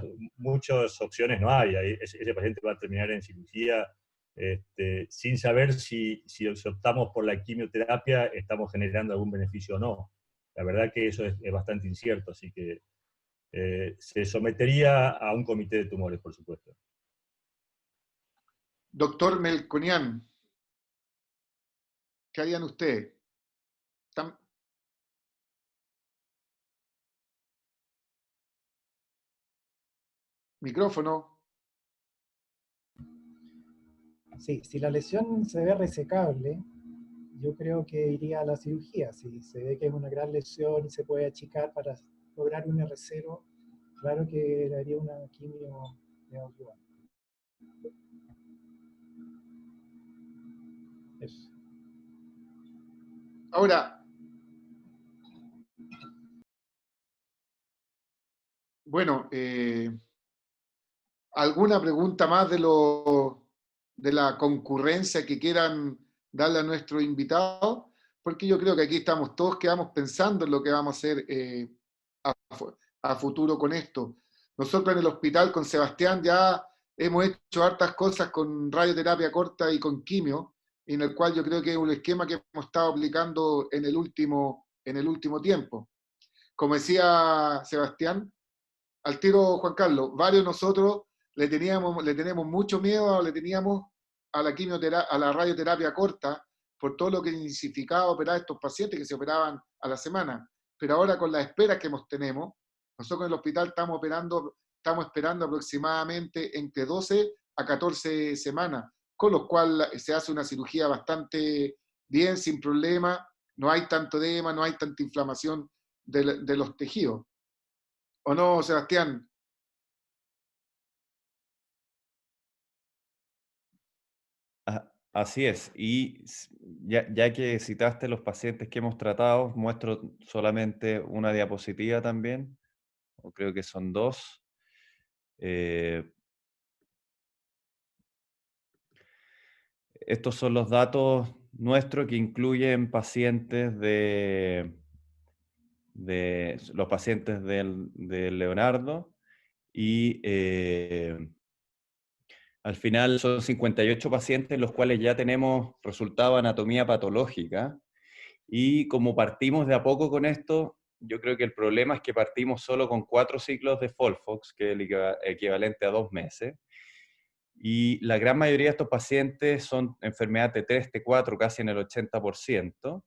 opciones no hay. Ese paciente va a terminar en cirugía sin saber si optamos por la quimioterapia estamos generando algún beneficio o no. La verdad que eso es bastante incierto, así que se sometería a un comité de tumores, por supuesto. Doctor Melconian, ¿qué harían ustedes? Micrófono. Sí, si la lesión se ve resecable, yo creo que iría a la cirugía. Si se ve que es una gran lesión y se puede achicar para lograr un R0, claro que le haría una quimio neoadyuvante. Eso. Ahora, bueno, ¿alguna pregunta más de la concurrencia que quieran darle a nuestro invitado? Porque yo creo que aquí estamos todos, quedamos pensando en lo que vamos a hacer a futuro con esto. Nosotros en el hospital con Sebastián ya hemos hecho hartas cosas con radioterapia corta y con quimio, en el cual yo creo que es un esquema que hemos estado aplicando en el último tiempo. Como decía Sebastián, al tiro Juan Carlos, varios de nosotros le tenemos mucho miedo, le teníamos a la a la radioterapia corta, por todo lo que significaba operar a estos pacientes que se operaban a la semana. Pero ahora con las esperas que tenemos, nosotros en el hospital estamos esperando aproximadamente entre 12 a 14 semanas, con lo cual se hace una cirugía bastante bien, sin problema, no hay tanto edema, no hay tanta inflamación de los tejidos. ¿O no, Sebastián? Así es, y ya que citaste los pacientes que hemos tratado, muestro solamente una diapositiva también, o creo que son dos. Estos son los datos nuestros que incluyen pacientes de los pacientes del Leonardo, y al final son 58 pacientes los cuales ya tenemos resultado de anatomía patológica. Y como partimos de a poco con esto, yo creo que el problema es que partimos solo con 4 ciclos de Folfox, que es el equivalente a 2 meses. Y la gran mayoría de estos pacientes son enfermedad T3, T4, casi en el 80%.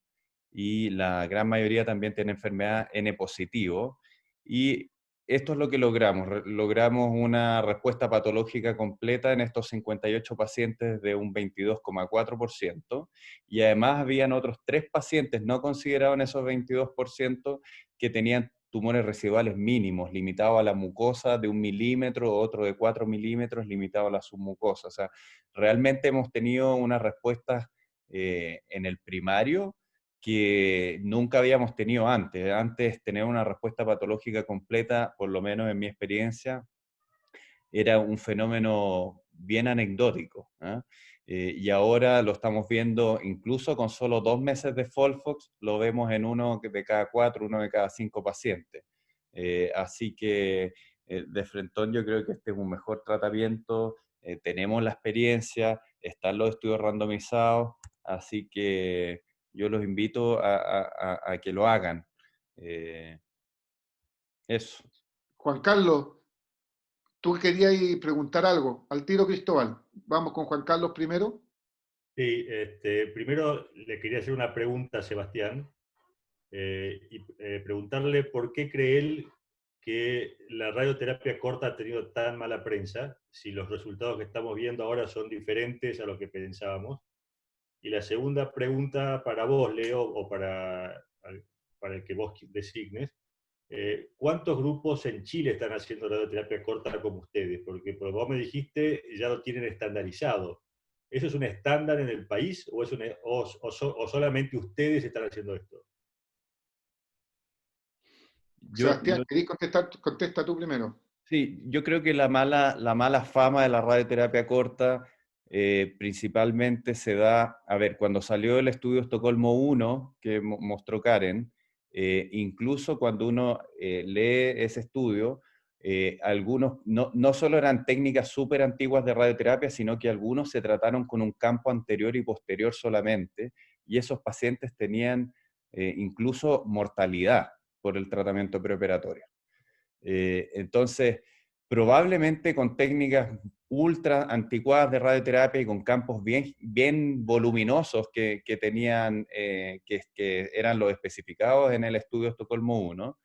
Y la gran mayoría también tiene enfermedad N positivo. Y esto es lo que logramos. Logramos una respuesta patológica completa en estos 58 pacientes de un 22,4%. Y además habían otros 3 pacientes no considerados en esos 22% que tenían tumores residuales mínimos, limitados a la mucosa de 1 milímetro, otro de 4 milímetros, limitado a la submucosa. O sea, realmente hemos tenido unas respuestas en el primario que nunca habíamos tenido antes. Antes, tener una respuesta patológica completa, por lo menos en mi experiencia, era un fenómeno bien anecdótico, ¿eh? Y ahora lo estamos viendo incluso con solo 2 meses de Folfox, lo vemos en uno de cada 4, uno de cada 5 pacientes. Así que de frentón yo creo que este es un mejor tratamiento, tenemos la experiencia, están los estudios randomizados, así que yo los invito a que lo hagan. Eso. Juan Carlos, tú querías preguntar algo. Al tiro, Cristóbal. Vamos con Juan Carlos primero. Sí, primero le quería hacer una pregunta a Sebastián y preguntarle por qué cree él que la radioterapia corta ha tenido tan mala prensa, si los resultados que estamos viendo ahora son diferentes a lo que pensábamos. Y la segunda pregunta para vos, Leo, o para el que vos designes, ¿cuántos grupos en Chile están haciendo radioterapia corta como ustedes? Porque por lo que vos me dijiste, ya lo tienen estandarizado. ¿Eso es un estándar en el país o solamente ustedes están haciendo esto? Sebastián, ¿querés contestar? Contesta tú primero. Sí, yo creo que la mala fama de la radioterapia corta principalmente se da, a ver, cuando salió el estudio Estocolmo 1 que mostró Karen, incluso cuando uno lee ese estudio, algunos no solo eran técnicas súper antiguas de radioterapia, sino que algunos se trataron con un campo anterior y posterior solamente, y esos pacientes tenían incluso mortalidad por el tratamiento preoperatorio. Entonces, probablemente con técnicas ultra anticuadas de radioterapia y con campos bien voluminosos que tenían, que eran los especificados en el estudio Estocolmo 1,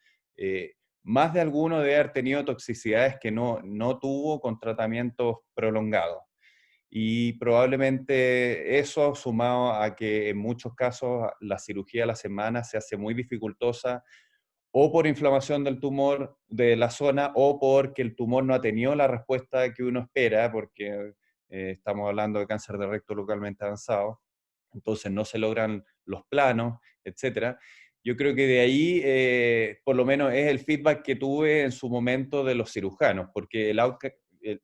más de alguno debe haber tenido toxicidades que no tuvo con tratamientos prolongados. Y probablemente eso, sumado a que en muchos casos la cirugía a la semana se hace muy dificultosa, o por inflamación del tumor de la zona, o porque el tumor no ha tenido la respuesta que uno espera, porque estamos hablando de cáncer de recto localmente avanzado, entonces no se logran los planos, etc. Yo creo que de ahí, por lo menos es el feedback que tuve en su momento de los cirujanos, porque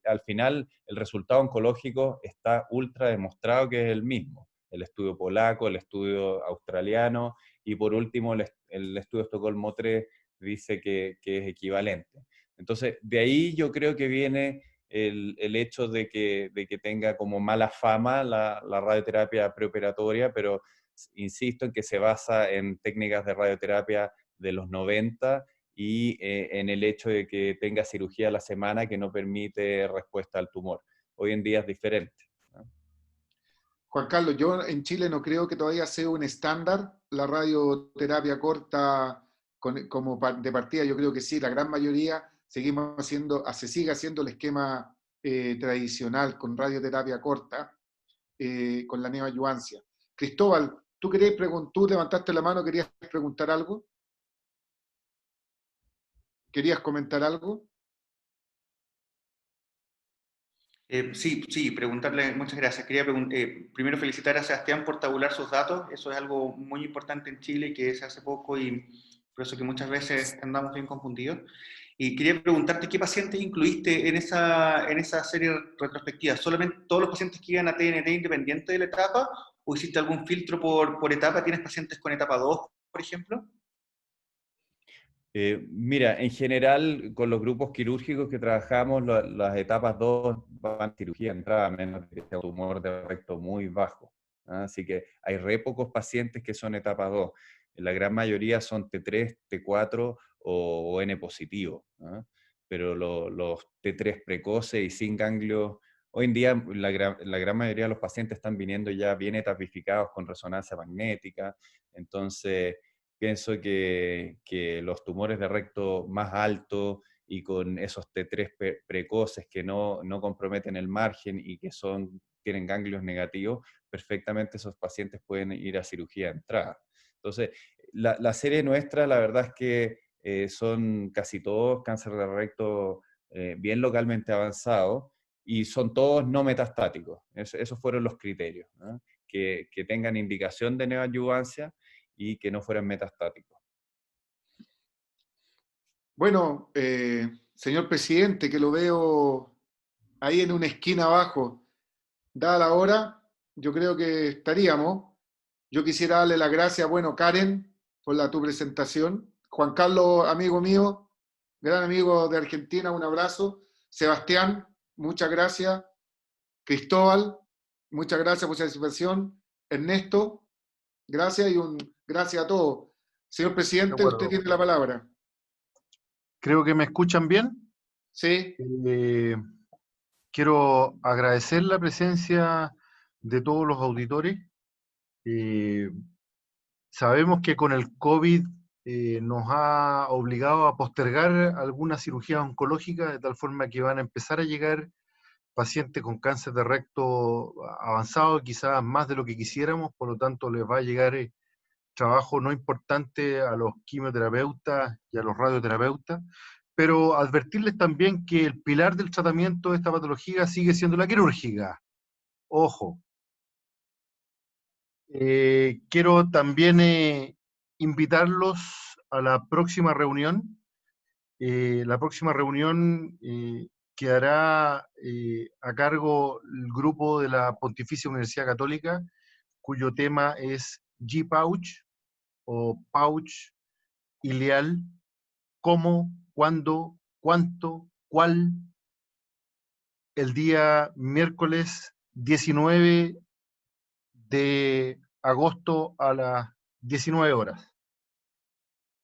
al final el resultado oncológico está ultra demostrado que es el mismo. El estudio polaco, el estudio australiano, y por último el estudio Estocolmo 3 dice que es equivalente. Entonces, de ahí yo creo que viene el hecho de que tenga como mala fama la radioterapia preoperatoria, pero insisto en que se basa en técnicas de radioterapia de los 90 y en el hecho de que tenga cirugía a la semana que no permite respuesta al tumor. Hoy en día es diferente, ¿no? Juan Carlos, yo en Chile no creo que todavía sea un estándar la radioterapia corta como de partida. Yo creo que sí, la gran mayoría se sigue haciendo el esquema tradicional con radioterapia corta, con la neoadyuvancia. Cristóbal, tú levantaste la mano, ¿querías preguntar algo? ¿Querías comentar algo? Sí, preguntarle, muchas gracias. Quería primero felicitar a Sebastián por tabular sus datos. Eso es algo muy importante en Chile que se hace poco y por eso que muchas veces andamos bien confundidos. Y quería preguntarte qué pacientes incluiste en esa serie retrospectiva. ¿Solamente todos los pacientes que iban a TNT independiente de la etapa o hiciste algún filtro por etapa? ¿Tienes pacientes con etapa 2, por ejemplo? Mira, en general, con los grupos quirúrgicos que trabajamos, las etapas 2 van a cirugía de entrada, a menos que sea un tumor de recto muy bajo, ¿ah? Así que hay re pocos pacientes que son etapa 2. La gran mayoría son T3, T4 o N positivo, ¿ah? Pero los T3 precoces y sin ganglios, hoy en día la gran mayoría de los pacientes están viniendo ya bien etapificados con resonancia magnética, entonces pienso que los tumores de recto más altos y con esos T3 precoces que no comprometen el margen y que tienen ganglios negativos, perfectamente esos pacientes pueden ir a cirugía de entrada. Entonces, la serie nuestra, la verdad es que son casi todos cáncer de recto bien localmente avanzado y son todos no metastáticos. Esos fueron los criterios, ¿no? Que tengan indicación de neoadyuvancia y que no fueran metastáticos. Bueno, señor presidente, que lo veo ahí en una esquina abajo, dada la hora, yo creo que estaríamos. Yo quisiera darle las gracias, bueno, Karen, por tu presentación. Juan Carlos, amigo mío, gran amigo de Argentina, un abrazo. Sebastián, muchas gracias. Cristóbal, muchas gracias por su participación. Ernesto, gracias y gracias a todos. Señor presidente, usted tiene la palabra. Creo que me escuchan bien. Sí. Quiero agradecer la presencia de todos los auditores. Sabemos que con el COVID nos ha obligado a postergar algunas cirugías oncológicas, de tal forma que van a empezar a llegar pacientes con cáncer de recto avanzado, quizás más de lo que quisiéramos, por lo tanto les va a llegar trabajo no importante a los quimioterapeutas y a los radioterapeutas, pero advertirles también que el pilar del tratamiento de esta patología sigue siendo la quirúrgica. Ojo. Quiero también invitarlos a la próxima reunión. La próxima reunión quedará a cargo el grupo de la Pontificia Universidad Católica, cuyo tema es G-Pouch o Pouch ileal, cómo, cuándo, cuánto, cuál, el día miércoles 19 de agosto a las 19 horas.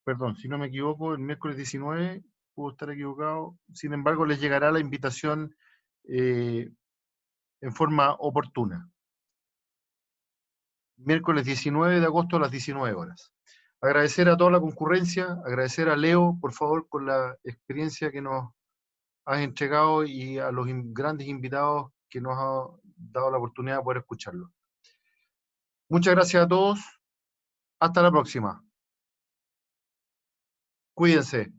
Perdón, si no me equivoco, el miércoles 19, puedo estar equivocado, sin embargo les llegará la invitación en forma oportuna. Miércoles 19 de agosto a las 19 horas. Agradecer a toda la concurrencia, agradecer a Leo, por favor, con la experiencia que nos has entregado y a los grandes invitados que nos ha dado la oportunidad de poder escucharlo. Muchas gracias a todos. Hasta la próxima. Cuídense.